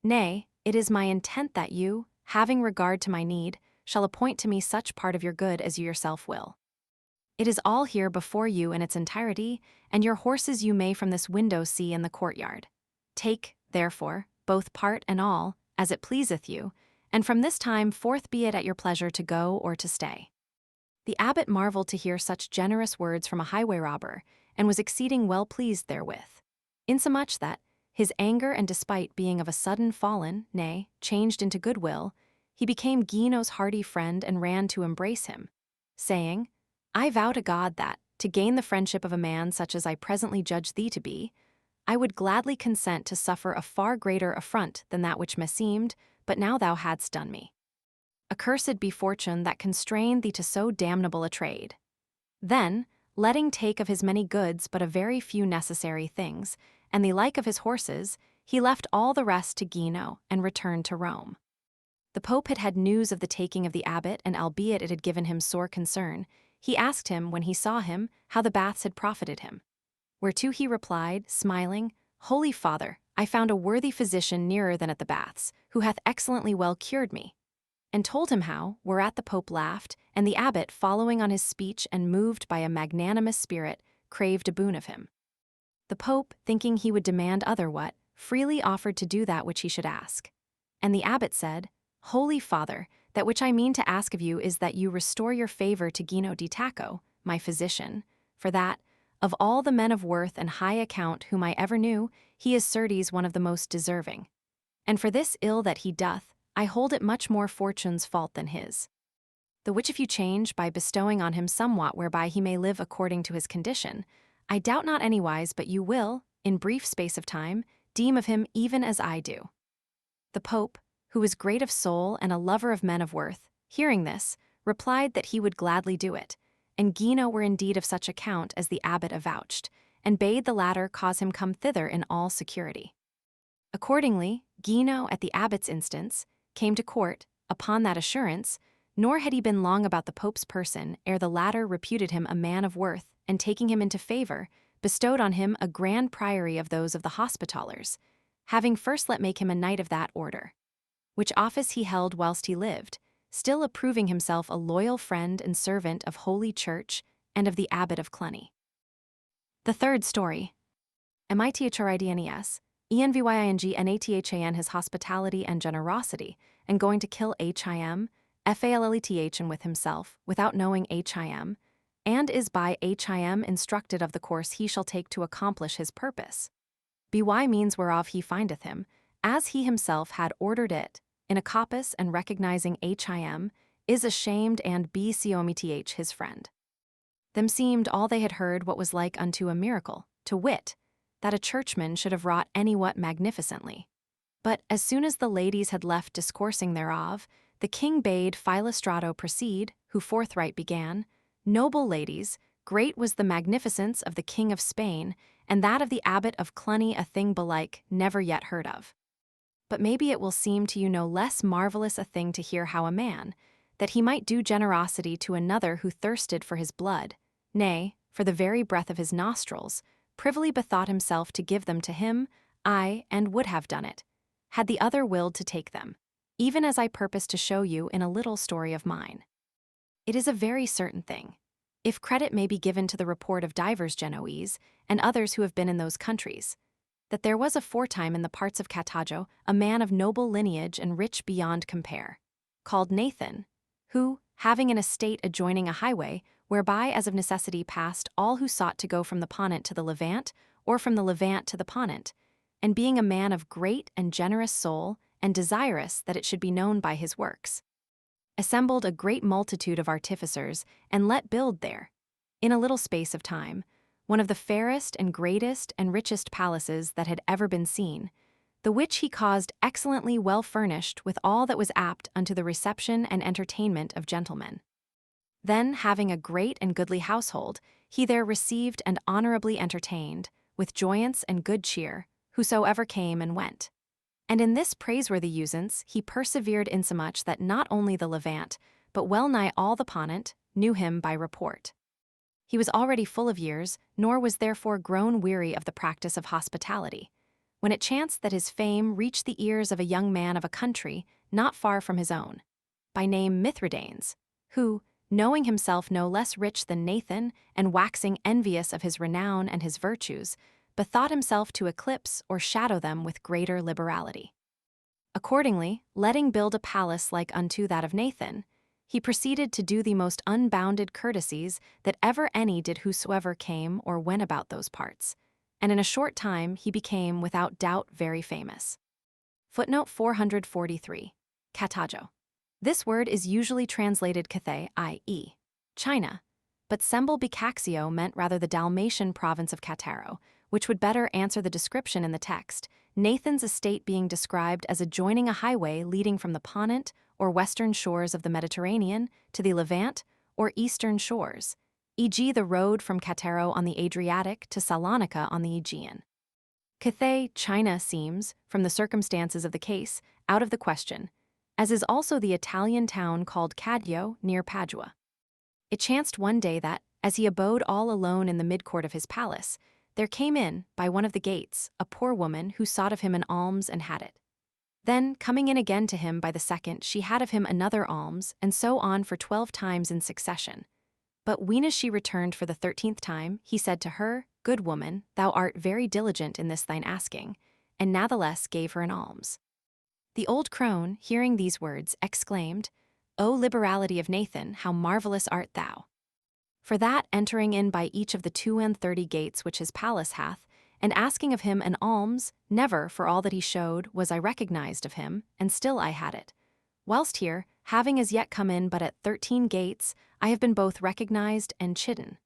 Nay, it is my intent that you, having regard to my need, shall appoint to me such part of your good as you yourself will. It is all here before you in its entirety, and your horses you may from this window see in the courtyard. Take, therefore, both part and all, as it pleaseth you, and from this time forth be it at your pleasure to go or to stay. The abbot marveled to hear such generous words from a highway robber, and was exceeding well pleased therewith, insomuch that, his anger and despite being of a sudden fallen, nay, changed into goodwill, he became Gino's hearty friend and ran to embrace him, saying, I vow to God that, to gain the friendship of a man such as I presently judge thee to be, I would gladly consent to suffer a far greater affront than that which meseemed, but now thou hadst done me. Accursed be fortune that constrained thee to so damnable a trade. Then, letting take of his many goods but a very few necessary things, and the like of his horses, he left all the rest to Gino and returned to Rome. The Pope had had news of the taking of the abbot, and albeit it had given him sore concern, he asked him, when he saw him, how the baths had profited him. Whereto he replied, smiling, Holy Father, I found a worthy physician nearer than at the baths, who hath excellently well cured me. And told him how, whereat the Pope laughed, and the abbot, following on his speech and moved by a magnanimous spirit, craved a boon of him. The Pope, thinking he would demand other what, freely offered to do that which he should ask. And the abbot said, Holy Father, that which I mean to ask of you is that you restore your favor to Gino di Tacco, my physician, for that, of all the men of worth and high account whom I ever knew, he is certes one of the most deserving. And for this ill that he doth, I hold it much more fortune's fault than his. The which if you change by bestowing on him somewhat whereby he may live according to his condition, I doubt not anywise but you will, in brief space of time, deem of him even as I do. The Pope, who was great of soul and a lover of men of worth, hearing this, replied that he would gladly do it, and Gino were indeed of such account as the abbot avouched, and bade the latter cause him come thither in all security. Accordingly, Gino, at the abbot's instance, came to court, upon that assurance, nor had he been long about the Pope's person ere the latter reputed him a man of worth, and taking him into favor, bestowed on him a grand priory of those of the Hospitallers, having first let make him a knight of that order, which office he held whilst he lived, still approving himself a loyal friend and servant of Holy Church and of the Abbot of Cluny. The third story. Mithrydnes, envyingNathan his hospitality and generosity, and going to kill him, Falleth and with himself, without knowing him, and is by him instructed of the course he shall take to accomplish his purpose. By means whereof he findeth him, as he himself had ordered it, in a coppice and recognizing him, is ashamed and cometh his friend. Them seemed all they had heard what was like unto a miracle, to wit, that a churchman should have wrought anywhat magnificently. But as soon as the ladies had left discoursing thereof, the king bade Philostrato proceed, who forthright began, Noble ladies, great was the magnificence of the King of Spain, and that of the Abbot of Cluny a thing belike never yet heard of. But maybe it will seem to you no less marvelous a thing to hear how a man, that he might do generosity to another who thirsted for his blood, nay, for the very breath of his nostrils, privily bethought himself to give them to him, aye, and would have done it, had the other willed to take them, even as I purpose to show you in a little story of mine. It is a very certain thing, if credit may be given to the report of divers Genoese, and others who have been in those countries, that there was aforetime in the parts of Carthago a man of noble lineage and rich beyond compare, called Nathan, who, having an estate adjoining a highway, whereby as of necessity passed all who sought to go from the Ponent to the Levant, or from the Levant to the Ponent, and being a man of great and generous soul, and desirous that it should be known by his works, assembled a great multitude of artificers, and let build there, in a little space of time, one of the fairest and greatest and richest palaces that had ever been seen, the which he caused excellently well furnished with all that was apt unto the reception and entertainment of gentlemen. Then, having a great and goodly household, he there received and honorably entertained, with joyance and good cheer, whosoever came and went. And in this praiseworthy usance he persevered insomuch that not only the Levant, but well nigh all the Ponent, knew him by report. He was already full of years, nor was therefore grown weary of the practice of hospitality, when it chanced that his fame reached the ears of a young man of a country not far from his own, by name Mithrydnes, who, knowing himself no less rich than Nathan, and waxing envious of his renown and his virtues, bethought himself to eclipse or shadow them with greater liberality. Accordingly, letting build a palace like unto that of Nathan, he proceeded to do the most unbounded courtesies that ever any did whosoever came or went about those parts, and in a short time he became without doubt very famous. Footnote 443. Carthago. This word is usually translated Cathay, i.e., China, but Semble Boccaccio meant rather the Dalmatian province of Cattaro, which would better answer the description in the text, Nathan's estate being described as adjoining a highway leading from the Ponent or western shores of the Mediterranean to the Levant or eastern shores, e.g. the road from Cattaro on the Adriatic to Salonika on the Aegean. Cathay, China seems, from the circumstances of the case, out of the question, as is also the Italian town called Cadjo near Padua. It chanced one day that, as he abode all alone in the midcourt of his palace, there came in, by one of the gates, a poor woman who sought of him an alms and had it. Then, coming in again to him by the second, she had of him another alms, and so on for 12 times in succession. But when as she returned for the 13th time, he said to her, Good woman, thou art very diligent in this thine asking, and natheless gave her an alms. The old crone, hearing these words, exclaimed, O liberality of Nathan, how marvelous art thou! For that, entering in by each of the 32 gates which his palace hath, and asking of him an alms, never, for all that he showed, was I recognized of him, and still I had it, Whilst here, having as yet come in but at 13 gates, I have been both recognized and chidden.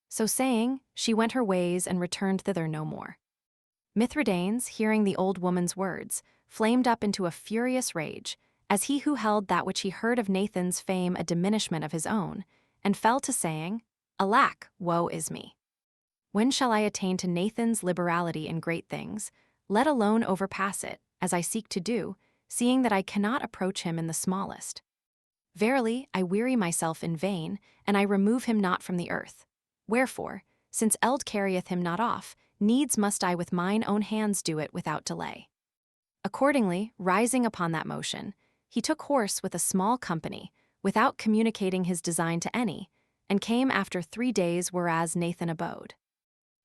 So saying, she went her ways and returned thither no more. Mithridates, hearing the old woman's words, flamed up into a furious rage, as he who held that which he heard of Nathan's fame a diminishment of his own, and fell to saying, Alack, woe is me! When shall I attain to Nathan's liberality in great things, let alone overpass it, as I seek to do, seeing that I cannot approach him in the smallest? Verily, I weary myself in vain, and I remove him not from the earth. Wherefore, since eld carrieth him not off, needs must I with mine own hands do it without delay. Accordingly, rising upon that motion, he took horse with a small company, without communicating his design to any, and came after 3 days whereas Nathan abode.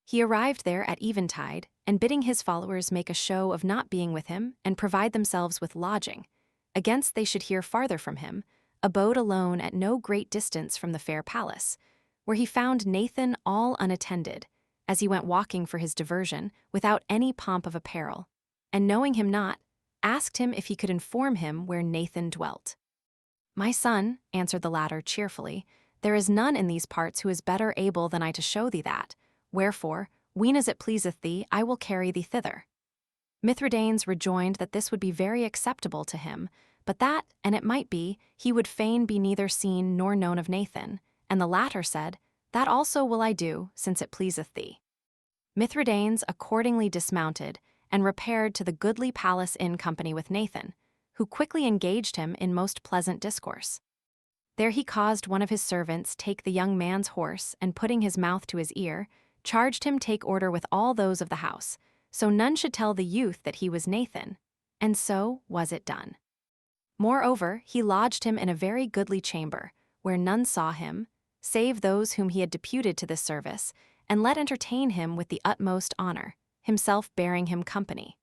He arrived there at eventide, and bidding his followers make a show of not being with him and provide themselves with lodging, against they should hear farther from him, abode alone at no great distance from the fair palace, where he found Nathan all unattended, as he went walking for his diversion, without any pomp of apparel, and knowing him not, asked him if he could inform him where Nathan dwelt. My son, answered the latter cheerfully, there is none in these parts who is better able than I to show thee that, wherefore, ween as it pleaseth thee, I will carry thee thither. Mithridates rejoined that this would be very acceptable to him, but that, and it might be, he would fain be neither seen nor known of Nathan, and the latter said, That also will I do, since it pleaseth thee. Mithridates accordingly dismounted, and repaired to the goodly palace in company with Nathan, who quickly engaged him in most pleasant discourse. There he caused one of his servants take the young man's horse, and putting his mouth to his ear, charged him take order with all those of the house, so none should tell the youth that he was Nathan, and so was it done. Moreover, he lodged him in a very goodly chamber, where none saw him, save those whom he had deputed to this service, and let entertain him with the utmost honor, himself bearing him company.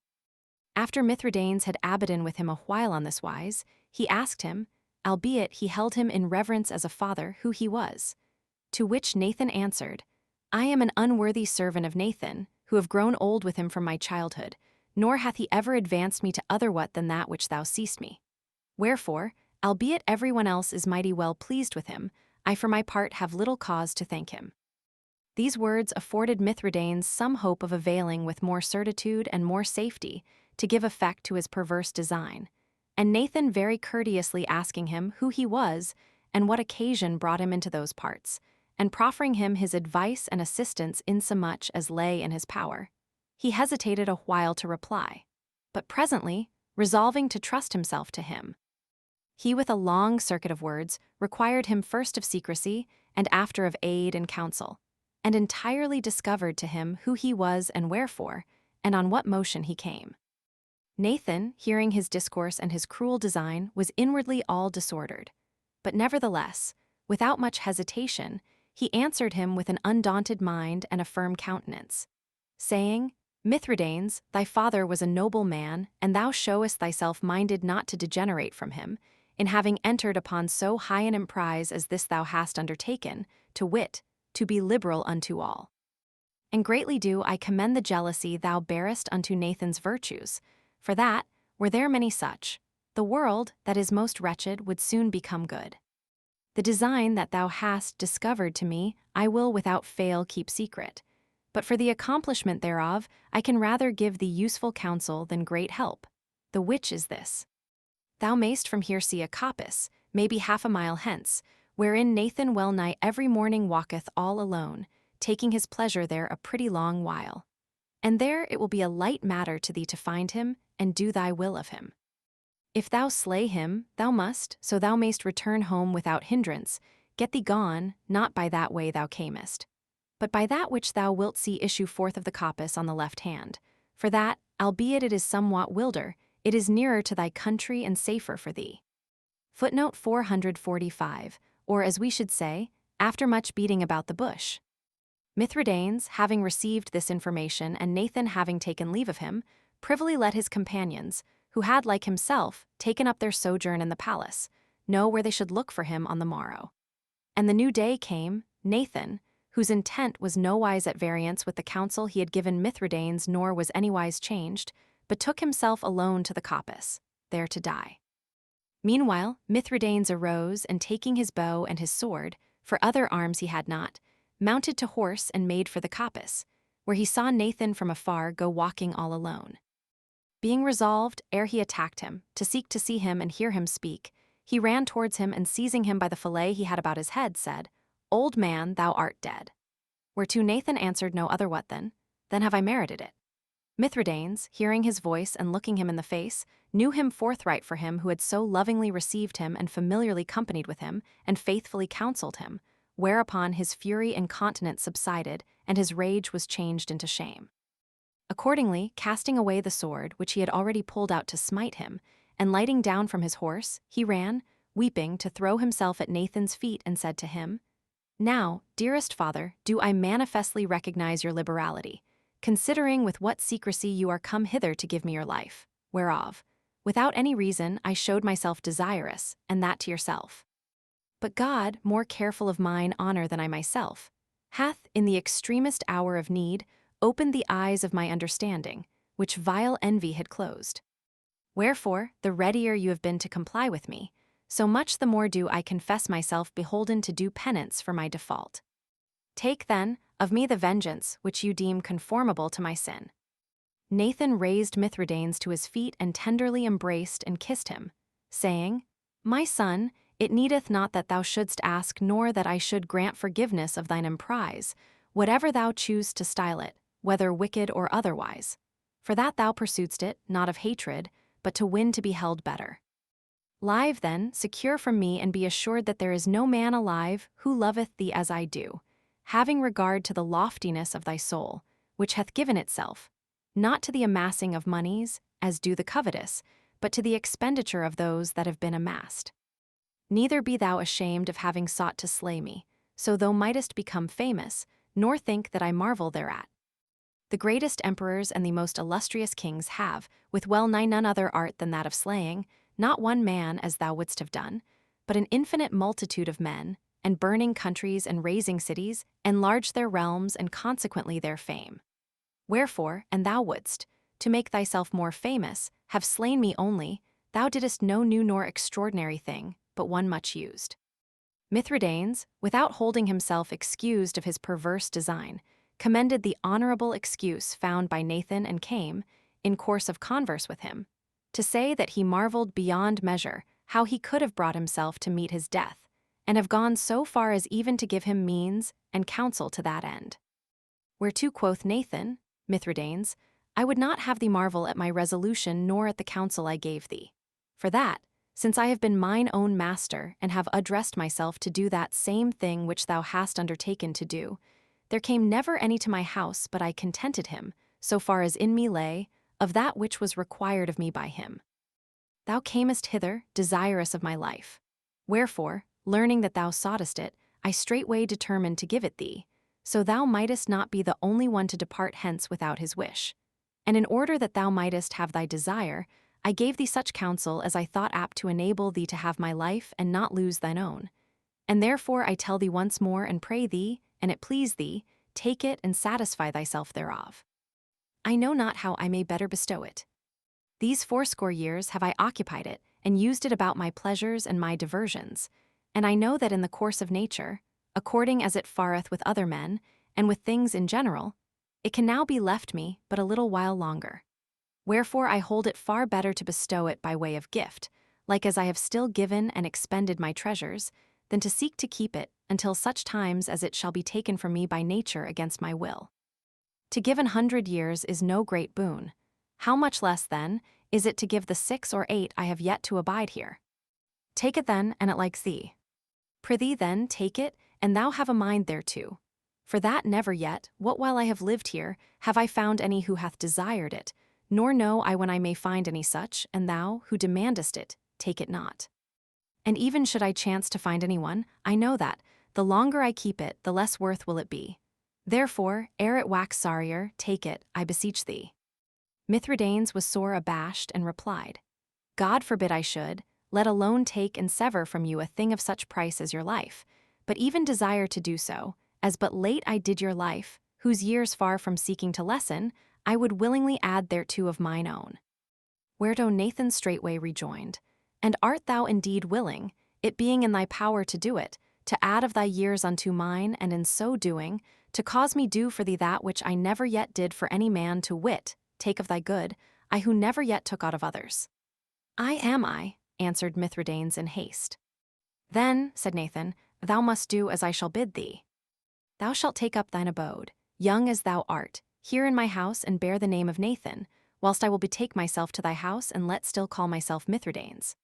After Mithridates had abidden with him a while on this wise, he asked him, albeit he held him in reverence as a father, who he was. To which Nathan answered, I am an unworthy servant of Nathan, who have grown old with him from my childhood, nor hath he ever advanced me to otherwhat than that which thou seest me. Wherefore, albeit everyone else is mighty well pleased with him, I for my part have little cause to thank him. These words afforded Mithridates some hope of availing with more certitude and more safety to give effect to his perverse design, and Nathan very courteously asking him who he was and what occasion brought him into those parts, and proffering him his advice and assistance insomuch as lay in his power, he hesitated a while to reply, but presently, resolving to trust himself to him, he with a long circuit of words required him first of secrecy and after of aid and counsel, and entirely discovered to him who he was and wherefore, and on what motion he came. Nathan, hearing his discourse and his cruel design, was inwardly all disordered, but nevertheless, without much hesitation, he answered him with an undaunted mind and a firm countenance, saying, Mithridates, thy father was a noble man, and thou showest thyself minded not to degenerate from him, in having entered upon so high an emprise as this thou hast undertaken, to wit, to be liberal unto all. And greatly do I commend the jealousy thou bearest unto Nathan's virtues, for that, were there many such, the world, that is most wretched, would soon become good. The design that thou hast discovered to me I will without fail keep secret, but for the accomplishment thereof I can rather give thee useful counsel than great help, the which is this. Thou mayst from here see a coppice, maybe 1/2 mile hence, wherein Nathan well nigh every morning walketh all alone, taking his pleasure there a pretty long while. And there it will be a light matter to thee to find him, and do thy will of him. If thou slay him, thou must, so thou mayst return home without hindrance, get thee gone, not by that way thou camest, but by that which thou wilt see issue forth of the coppice on the left hand, for that, albeit it is somewhat wilder, it is nearer to thy country and safer for thee. Footnote 445, or as we should say, after much beating about the bush. Mithridates, having received this information and Nathan having taken leave of him, privily let his companions, who had like himself taken up their sojourn in the palace, know where they should look for him on the morrow. And the new day came, Nathan, whose intent was nowise at variance with the counsel he had given Mithridates nor was anywise changed, betook himself alone to the coppice, there to die. Meanwhile, Mithridates arose and taking his bow and his sword, for other arms he had not, mounted to horse and made for the coppice, where he saw Nathan from afar go walking all alone. Being resolved, ere he attacked him, to seek to see him and hear him speak, he ran towards him and seizing him by the fillet he had about his head, said, "Old man, thou art dead." Whereto Nathan answered no other what then have I merited it. Mithridates, hearing his voice and looking him in the face, knew him forthright for him who had so lovingly received him and familiarly companied with him and faithfully counselled him, whereupon his fury incontinent subsided and his rage was changed into shame. Accordingly, casting away the sword which he had already pulled out to smite him, and lighting down from his horse, he ran, weeping, to throw himself at Nathan's feet and said to him, "Now, dearest father, do I manifestly recognize your liberality, considering with what secrecy you are come hither to give me your life, whereof, without any reason, I showed myself desirous, and that to yourself. But God, more careful of mine honor than I myself, hath, in the extremest hour of need, opened the eyes of my understanding, which vile envy had closed. Wherefore, the readier you have been to comply with me, so much the more do I confess myself beholden to do penance for my default. Take, then, of me the vengeance which you deem conformable to my sin." Nathan raised Mithridates to his feet and tenderly embraced and kissed him, saying, "My son, it needeth not that thou shouldst ask nor that I should grant forgiveness of thine emprise, whatever thou choose to style it, whether wicked or otherwise. For that thou pursuedst it, not of hatred, but to win to be held better. Live then, secure from me and be assured that there is no man alive who loveth thee as I do, having regard to the loftiness of thy soul, which hath given itself, not to the amassing of monies, as do the covetous, but to the expenditure of those that have been amassed. Neither be thou ashamed of having sought to slay me, so thou mightest become famous, nor think that I marvel thereat. The greatest emperors and the most illustrious kings have, with well nigh none other art than that of slaying, not one man as thou wouldst have done, but an infinite multitude of men, and burning countries and razing cities, enlarged their realms and consequently their fame. Wherefore, and thou wouldst, to make thyself more famous, have slain me only, thou didst no new nor extraordinary thing, but one much used." Mithridates, without holding himself excused of his perverse design, commended the honorable excuse found by Nathan and came, in course of converse with him, to say that he marveled beyond measure how he could have brought himself to meet his death, and have gone so far as even to give him means and counsel to that end. Whereto quoth Nathan, Mithridates, "I would not have thee marvel at my resolution nor at the counsel I gave thee. For that, since I have been mine own master and have addressed myself to do that same thing which thou hast undertaken to do, there came never any to my house but I contented him, so far as in me lay, of that which was required of me by him. Thou camest hither, desirous of my life. Wherefore, learning that thou soughtest it, I straightway determined to give it thee, so thou mightest not be the only one to depart hence without his wish. And in order that thou mightest have thy desire, I gave thee such counsel as I thought apt to enable thee to have my life and not lose thine own. And therefore I tell thee once more and pray thee, and it please thee, take it and satisfy thyself thereof. I know not how I may better bestow it. These 80 years have I occupied it, and used it about my pleasures and my diversions, and I know that in the course of nature, according as it fareth with other men, and with things in general, it can now be left me but a little while longer. Wherefore I hold it far better to bestow it by way of gift, like as I have still given and expended my treasures, than to seek to keep it until such times as it shall be taken from me by nature against my will. To give 100 years is no great boon. How much less, then, is it to give the 6 or 8 I have yet to abide here? Take it then, and it likes thee. Prithee then, take it, and thou have a mind thereto. For that never yet, what while I have lived here, have I found any who hath desired it, nor know I when I may find any such, and thou, who demandest it, take it not. And even should I chance to find any one, I know that, the longer I keep it, the less worth will it be. Therefore, ere it wax sorrier, take it, I beseech thee." Mithridates was sore abashed and replied, "God forbid I should, let alone take and sever from you a thing of such price as your life, but even desire to do so, as but late I did your life, whose years far from seeking to lessen, I would willingly add thereto of mine own." Whereto Nathan straightway rejoined, And art thou indeed willing, it being in thy power to do it, to add of thy years unto mine, and in so doing, to cause me do for thee that which I never yet did for any man, to wit, take of thy good, I who never yet took aught of others? I am I, answered Mithridates in haste. Then, said Nathan, thou must do as I shall bid thee. Thou shalt take up thine abode, young as thou art, here in my house, and bear the name of Nathan, whilst I will betake myself to thy house, and let still call myself Mithridates.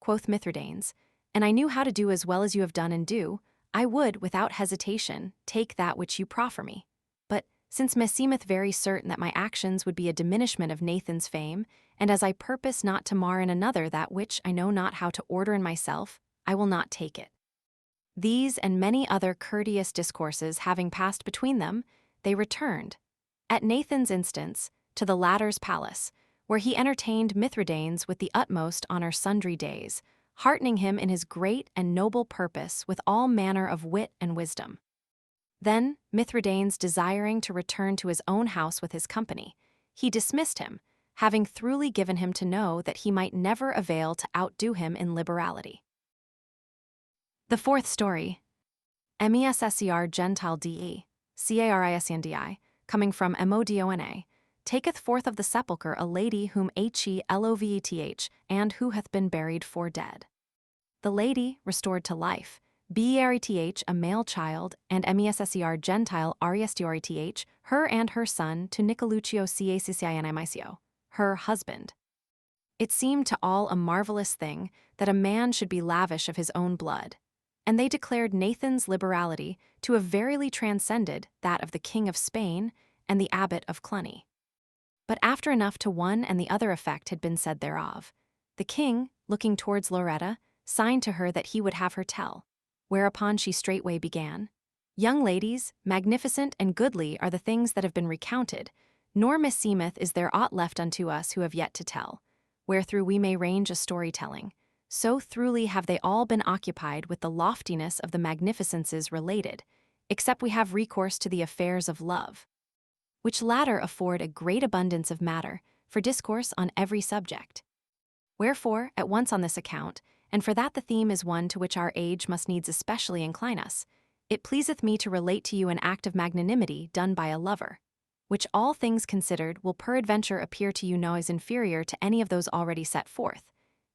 Quoth Mithridates, and I knew how to do as well as you have done and do, I would, without hesitation, take that which you proffer me. But, since meseemeth very certain that my actions would be a diminishment of Nathan's fame, and as I purpose not to mar in another that which I know not how to order in myself, I will not take it. These and many other courteous discourses having passed between them, they returned, at Nathan's instance, to the latter's palace, where he entertained Mithridates with the utmost honor sundry days, heartening him in his great and noble purpose with all manner of wit and wisdom. Then, Mithridates desiring to return to his own house with his company, he dismissed him, having throughly given him to know that he might never avail to outdo him in liberality. The fourth story. Messer Gentile de, Carisndi, coming from Modona, taketh forth of the sepulchre a lady whom Helveth, and who hath been buried for dead. The lady, restored to life, Berth a male child, and Messer Gentile Ariestoreth, her and her son to Nicoluccio Caecisianimisio, her husband. It seemed to all a marvelous thing that a man should be lavish of his own blood, and they declared Nathan's liberality to have verily transcended that of the King of Spain and the Abbot of Cluny. But after enough to one and the other effect had been said thereof, the king, looking towards Loretta, signed to her that he would have her tell, whereupon she straightway began, Young ladies, magnificent and goodly are the things that have been recounted, nor meseemeth is there aught left unto us who have yet to tell, wherethrough we may range a story-telling. So throughly have they all been occupied with the loftiness of the magnificences related, except we have recourse to the affairs of love, which latter afford a great abundance of matter for discourse on every subject. Wherefore, at once on this account, and for that the theme is one to which our age must needs especially incline us, it pleaseth me to relate to you an act of magnanimity done by a lover, which all things considered will peradventure appear to you no as inferior to any of those already set forth,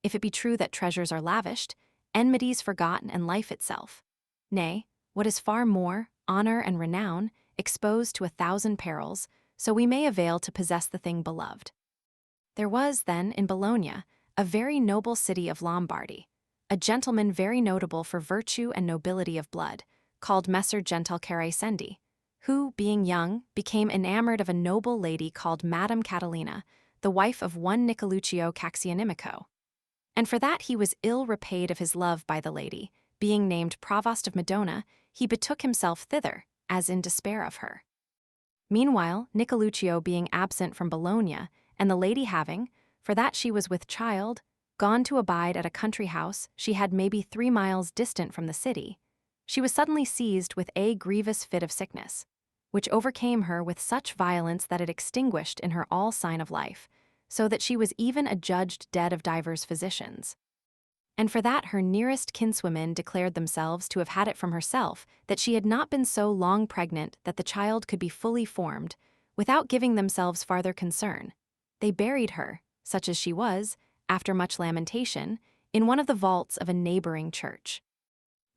if it be true that treasures are lavished, enmities forgotten, and life itself, nay, what is far more, honor and renown, exposed to 1,000 perils, so we may avail to possess the thing beloved. There was, then, in Bologna, a very noble city of Lombardy, a gentleman very notable for virtue and nobility of blood, called Messer Gentile Carisndi, who, being young, became enamored of a noble lady called Madame Catalina, the wife of one Nicoluccio Caxianimico. And for that he was ill repaid of his love by the lady, being named Provost of Modona, he betook himself thither, as in despair of her. Meanwhile, Nicoluccio being absent from Bologna, and the lady having, for that she was with child, gone to abide at a country house she had maybe 3 miles distant from the city, she was suddenly seized with a grievous fit of sickness, which overcame her with such violence that it extinguished in her all sign of life, so that she was even adjudged dead of divers physicians. And for that her nearest kinswomen declared themselves to have had it from herself that she had not been so long pregnant that the child could be fully formed, without giving themselves farther concern. They buried her, such as she was, after much lamentation, in one of the vaults of a neighboring church.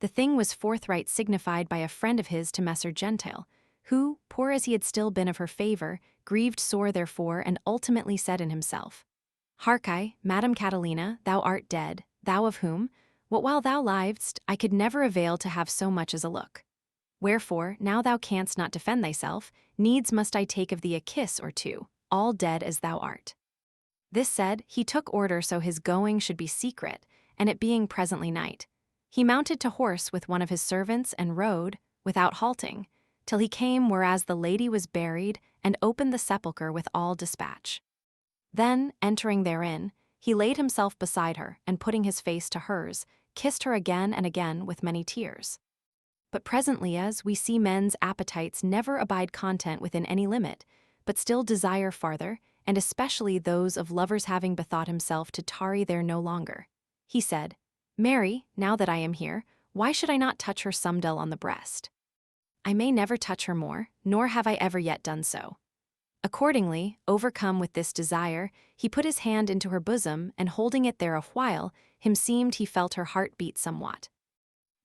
The thing was forthright signified by a friend of his to Messer Gentile, who, poor as he had still been of her favor, grieved sore therefore, and ultimately said in himself, Harkye, Madam Catalina, thou art dead, thou of whom, what while thou livedst, I could never avail to have so much as a look. Wherefore, now thou canst not defend thyself, needs must I take of thee a kiss or two, all dead as thou art. This said, he took order so his going should be secret, and it being presently night, he mounted to horse with one of his servants and rode, without halting, till he came whereas the lady was buried, and opened the sepulchre with all dispatch. Then, entering therein, he laid himself beside her, and putting his face to hers, kissed her again and again with many tears. But presently, as we see men's appetites never abide content within any limit, but still desire farther, and especially those of lovers having bethought himself to tarry there no longer, He said, "Mary, now that I am here, why should I not touch her somdel on the breast? I may never touch her more, nor have I ever yet done so." Accordingly, overcome with this desire, he put his hand into her bosom, and holding it there a while, himseemed he felt her heart beat somewhat.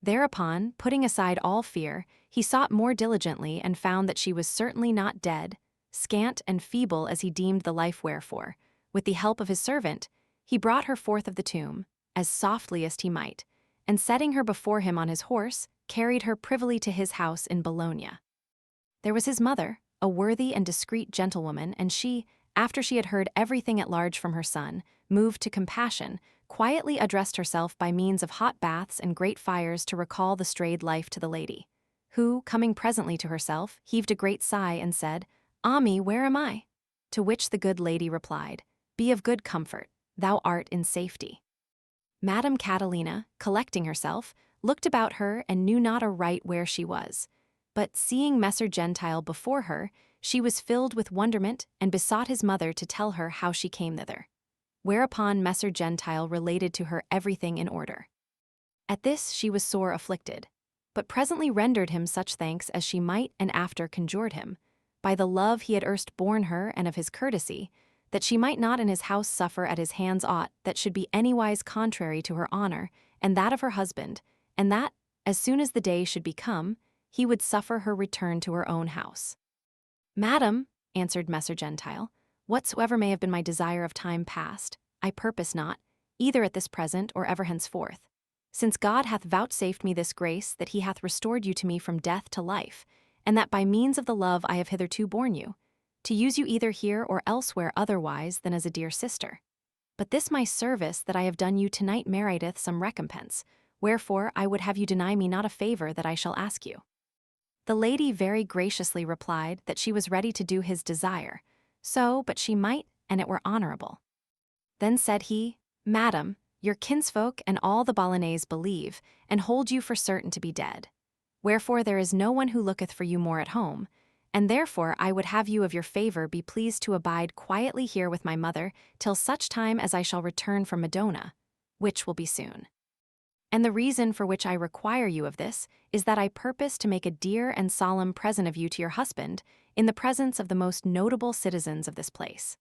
Thereupon, putting aside all fear, he sought more diligently and found that she was certainly not dead, scant and feeble as he deemed the life wherefore. With the help of his servant, he brought her forth of the tomb, as softly as he might, and setting her before him on his horse, carried her privily to his house in Bologna. There was his mother, a worthy and discreet gentlewoman, and she, after she had heard everything at large from her son, moved to compassion, quietly addressed herself by means of hot baths and great fires to recall the strayed life to the lady, who, coming presently to herself, heaved a great sigh and said, "Ah me, where am I?" To which the good lady replied, "Be of good comfort, thou art in safety." Madame Catalina, collecting herself, looked about her and knew not aright where she was. But seeing Messer Gentile before her, she was filled with wonderment and besought his mother to tell her how she came thither. Whereupon Messer Gentile related to her everything in order. At this she was sore afflicted, but presently rendered him such thanks as she might and after conjured him, by the love he had erst borne her and of his courtesy, that she might not in his house suffer at his hands aught that should be anywise contrary to her honor and that of her husband, and that, as soon as the day should be come, he would suffer her return to her own house. "Madam," answered Messer Gentile, "whatsoever may have been my desire of time past, I purpose not, either at this present or ever henceforth, since God hath vouchsafed me this grace that he hath restored you to me from death to life, and that by means of the love I have hitherto borne you, to use you either here or elsewhere otherwise than as a dear sister. But this my service that I have done you tonight meriteth some recompense, wherefore I would have you deny me not a favor that I shall ask you." The lady very graciously replied that she was ready to do his desire, so but she might, and it were honorable. Then said he, "Madam, your kinsfolk and all the Bolognese believe, and hold you for certain to be dead. Wherefore there is no one who looketh for you more at home, and therefore I would have you of your favor be pleased to abide quietly here with my mother till such time as I shall return from Madonna, which will be soon. And the reason for which I require you of this is that I purpose to make a dear and solemn present of you to your husband in the presence of the most notable citizens of this place."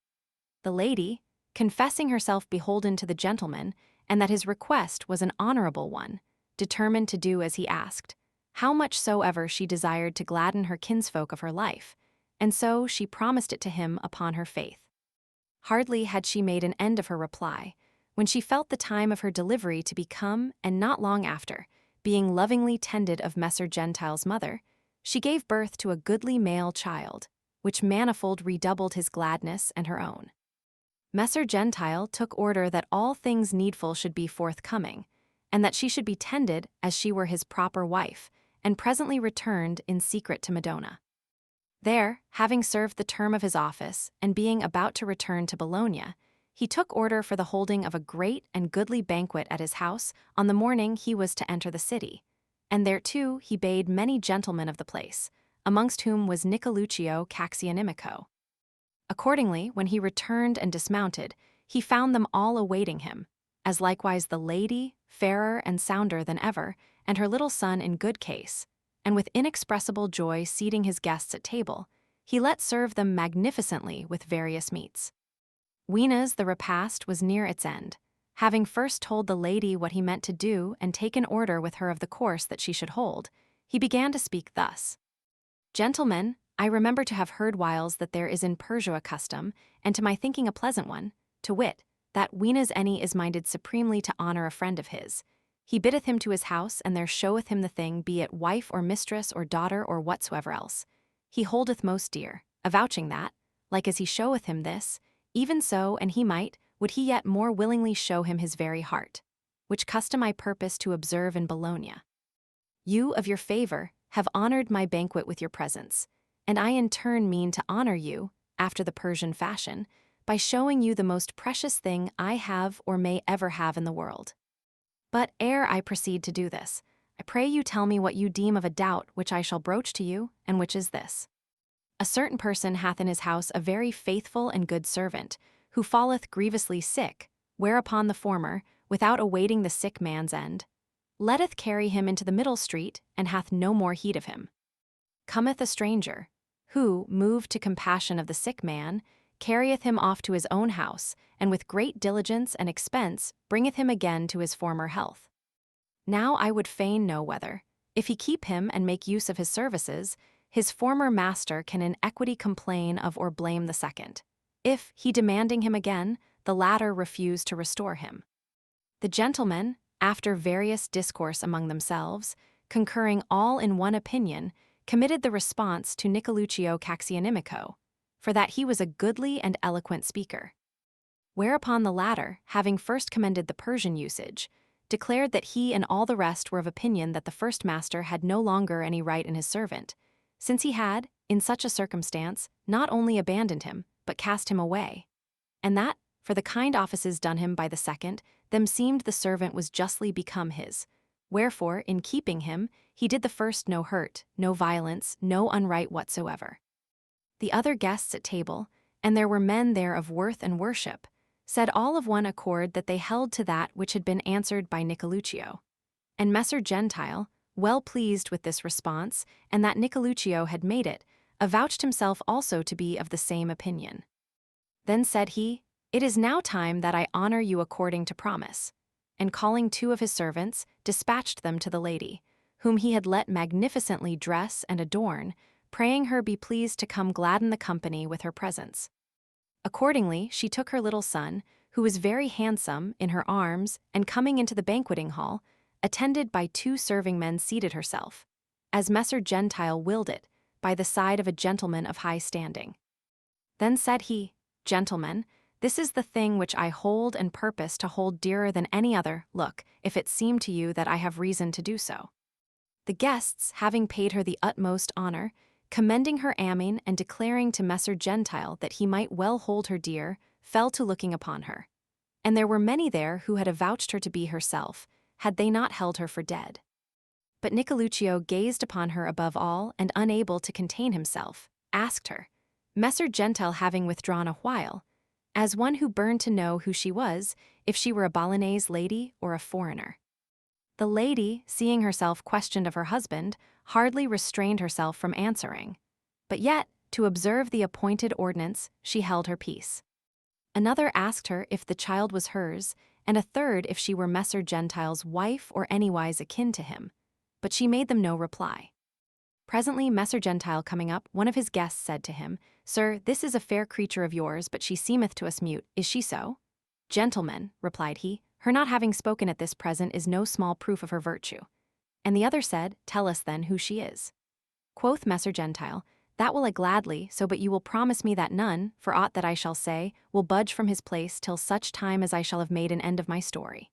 The lady, confessing herself beholden to the gentleman, and that his request was an honorable one, determined to do as he asked, how much soever she desired to gladden her kinsfolk of her life, and so she promised it to him upon her faith. Hardly had she made an end of her reply, when she felt the time of her delivery to be come, and not long after, being lovingly tended of Messer Gentile's mother, she gave birth to a goodly male child, which manifold redoubled his gladness and her own. Messer Gentile took order that all things needful should be forthcoming, and that she should be tended as she were his proper wife, and presently returned in secret to Madonna. There, having served the term of his office, and being about to return to Bologna, he took order for the holding of a great and goodly banquet at his house on the morning he was to enter the city, and thereto he bade many gentlemen of the place, amongst whom was Nicoluccio Caxianimico. Accordingly, when he returned and dismounted, he found them all awaiting him, as likewise the lady, fairer and sounder than ever, and her little son in good case, and with inexpressible joy seating his guests at table, he let serve them magnificently with various meats. Weena's the repast was near its end. Having first told the lady what he meant to do and taken order with her of the course that she should hold, he began to speak thus: "Gentlemen, I remember to have heard whiles that there is in Persia a custom, and to my thinking a pleasant one, to wit, that weenas any is minded supremely to honor a friend of his. He biddeth him to his house, and there showeth him the thing, be it wife or mistress or daughter or whatsoever else. He holdeth most dear, avouching that, like as he showeth him this, even so, and he might, would he yet more willingly show him his very heart, which custom I purpose to observe in Bologna. You, of your favor, have honored my banquet with your presence, and I in turn mean to honor you, after the Persian fashion, by showing you the most precious thing I have or may ever have in the world. But ere I proceed to do this, I pray you tell me what you deem of a doubt which I shall broach to you, and which is this. A certain person hath in his house a very faithful and good servant, who falleth grievously sick, whereupon the former, without awaiting the sick man's end, letteth carry him into the middle street, and hath no more heed of him. Cometh a stranger, who, moved to compassion of the sick man, carrieth him off to his own house, and with great diligence and expense bringeth him again to his former health. Now I would fain know whether, if he keep him and make use of his services, his former master can in equity complain of or blame the second, if, he demanding him again, the latter refuse to restore him. The gentlemen, after various discourse among themselves, concurring all in one opinion, committed the response to Nicoluccio Caxianimico, for that he was a goodly and eloquent speaker. Whereupon the latter, having first commended the Persian usage, declared that he and all the rest were of opinion that the first master had no longer any right in his servant, since he had, in such a circumstance, not only abandoned him, but cast him away, and that, for the kind offices done him by the second, them seemed the servant was justly become his, wherefore, in keeping him, he did the first no hurt, no violence, no unright whatsoever. The other guests at table, and there were men there of worth and worship, said all of one accord that they held to that which had been answered by Nicoluccio. And Messer Gentile, well pleased with this response, and that Nicoluccio had made it, avouched himself also to be of the same opinion. Then said he, "It is now time that I honor you according to promise," and calling 2 of his servants, dispatched them to the lady, whom he had let magnificently dress and adorn, praying her be pleased to come gladden the company with her presence. Accordingly, she took her little son, who was very handsome, in her arms, and coming into the banqueting hall, attended by 2 serving men, seated herself, as Messer Gentile willed it, by the side of a gentleman of high standing. Then said he, "Gentlemen, this is the thing which I hold and purpose to hold dearer than any other. Look, if it seem to you that I have reason to do so." The guests, having paid her the utmost honor, commending her amming and declaring to Messer Gentile that he might well hold her dear, fell to looking upon her. And there were many there who had avouched her to be herself, had they not held her for dead. But Nicoluccio gazed upon her above all, and unable to contain himself, asked her, Messer Gentile having withdrawn a while, as one who burned to know who she was, if she were a Bolognese lady or a foreigner. The lady, seeing herself questioned of her husband, hardly restrained herself from answering, but yet, to observe the appointed ordinance, she held her peace. Another asked her if the child was hers, and a third if she were Messer Gentile's wife or anywise akin to him, but she made them no reply. Presently Messer Gentile coming up, one of his guests said to him, "Sir, this is a fair creature of yours, but she seemeth to us mute, is she so?" "Gentlemen," replied he, "her not having spoken at this present is no small proof of her virtue." And the other said, "Tell us then who she is." Quoth Messer Gentile, "That will I gladly, so but you will promise me that none, for aught that I shall say, will budge from his place till such time as I shall have made an end of my story."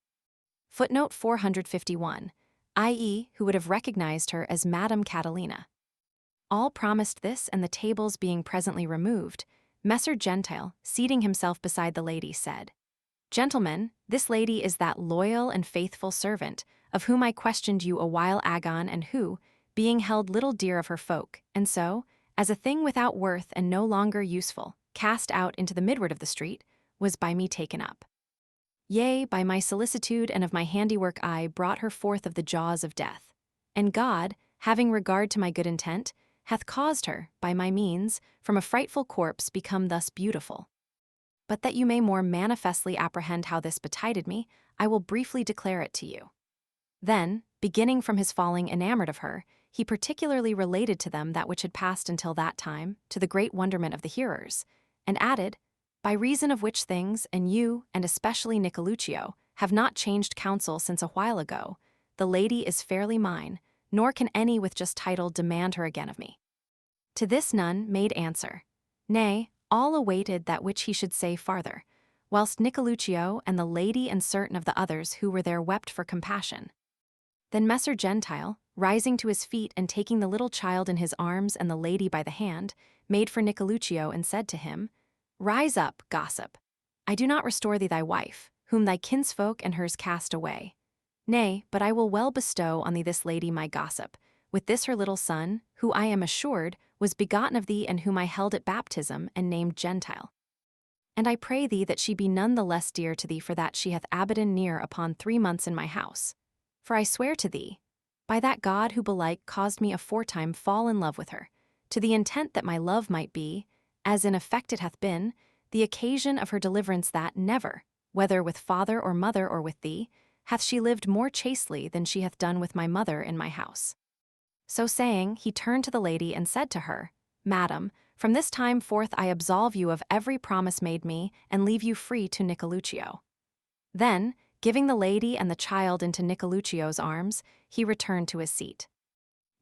Footnote 451, i.e., who would have recognized her as Madame Catalina. All promised this, and the tables being presently removed, Messer Gentile, seating himself beside the lady, said, "Gentlemen, this lady is that loyal and faithful servant, of whom I questioned you a while agone, and who, being held little dear of her folk, and so, as a thing without worth and no longer useful, cast out into the midward of the street, was by me taken up. Yea, by my solicitude and of my handiwork I brought her forth of the jaws of death. And God, having regard to my good intent, hath caused her, by my means, from a frightful corpse become thus beautiful. But that you may more manifestly apprehend how this betided me, I will briefly declare it to you." Then, beginning from his falling enamored of her, he particularly related to them that which had passed until that time, to the great wonderment of the hearers, and added, "By reason of which things, and you, and especially Nicoluccio, have not changed counsel since a while ago, the lady is fairly mine, nor can any with just title demand her again of me." To this none made answer. Nay, all awaited that which he should say farther, whilst Nicoluccio and the lady and certain of the others who were there wept for compassion. Then Messer Gentile, rising to his feet and taking the little child in his arms and the lady by the hand, made for Nicoluccio and said to him, "Rise up, gossip. I do not restore thee thy wife, whom thy kinsfolk and hers cast away. Nay, but I will well bestow on thee this lady my gossip, with this her little son, who I am assured was begotten of thee and whom I held at baptism and named Gentile." And I pray thee that she be none the less dear to thee for that she hath abidden near upon 3 months in my house. For I swear to thee, by that God who belike caused me aforetime fall in love with her, to the intent that my love might be, as in effect it hath been, the occasion of her deliverance that never, whether with father or mother or with thee, hath she lived more chastely than she hath done with my mother in my house. So saying, he turned to the lady and said to her, Madam, from this time forth I absolve you of every promise made me, and leave you free to Nicoluccio. Then, giving the lady and the child into Nicoluccio's arms, he returned to his seat.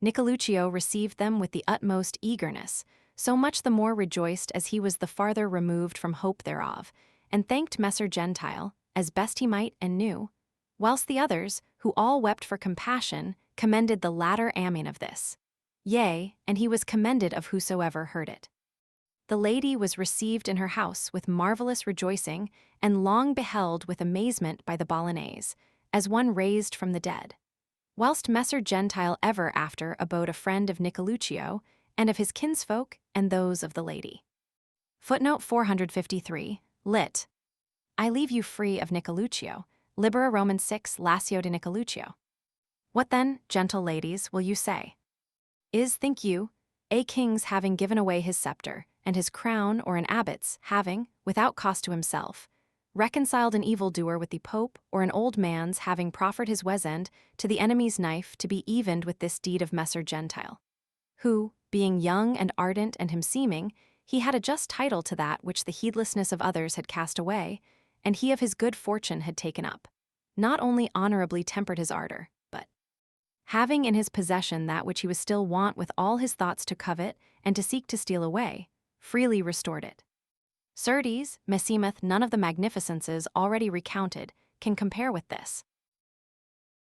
Nicoluccio received them with the utmost eagerness, so much the more rejoiced as he was the farther removed from hope thereof, and thanked Messer Gentile, as best he might and knew, whilst the others, who all wept for compassion, commended the latter amen of this. Yea, and he was commended of whosoever heard it. The lady was received in her house with marvelous rejoicing, and long beheld with amazement by the Bolognese, as one raised from the dead. Whilst Messer Gentile ever after abode a friend of Nicoluccio, and of his kinsfolk and those of the lady. Footnote 453, lit. I leave you free of Nicoluccio, Libera Roman 6 Latio de Nicoluccio. What then, gentle ladies, will you say? Is, think you, a king's having given away his scepter, and his crown, or an abbot's having, without cost to himself, reconciled an evildoer with the Pope, or an old man's having proffered his weasand to the enemy's knife to be evened with this deed of Messer Gentile, who, being young and ardent and him-seeming, he had a just title to that which the heedlessness of others had cast away, and he of his good fortune had taken up, not only honorably tempered his ardor, but, having in his possession that which he was still wont with all his thoughts to covet and to seek to steal away, freely restored it. Certes, meseemeth none of the magnificences already recounted can compare with this.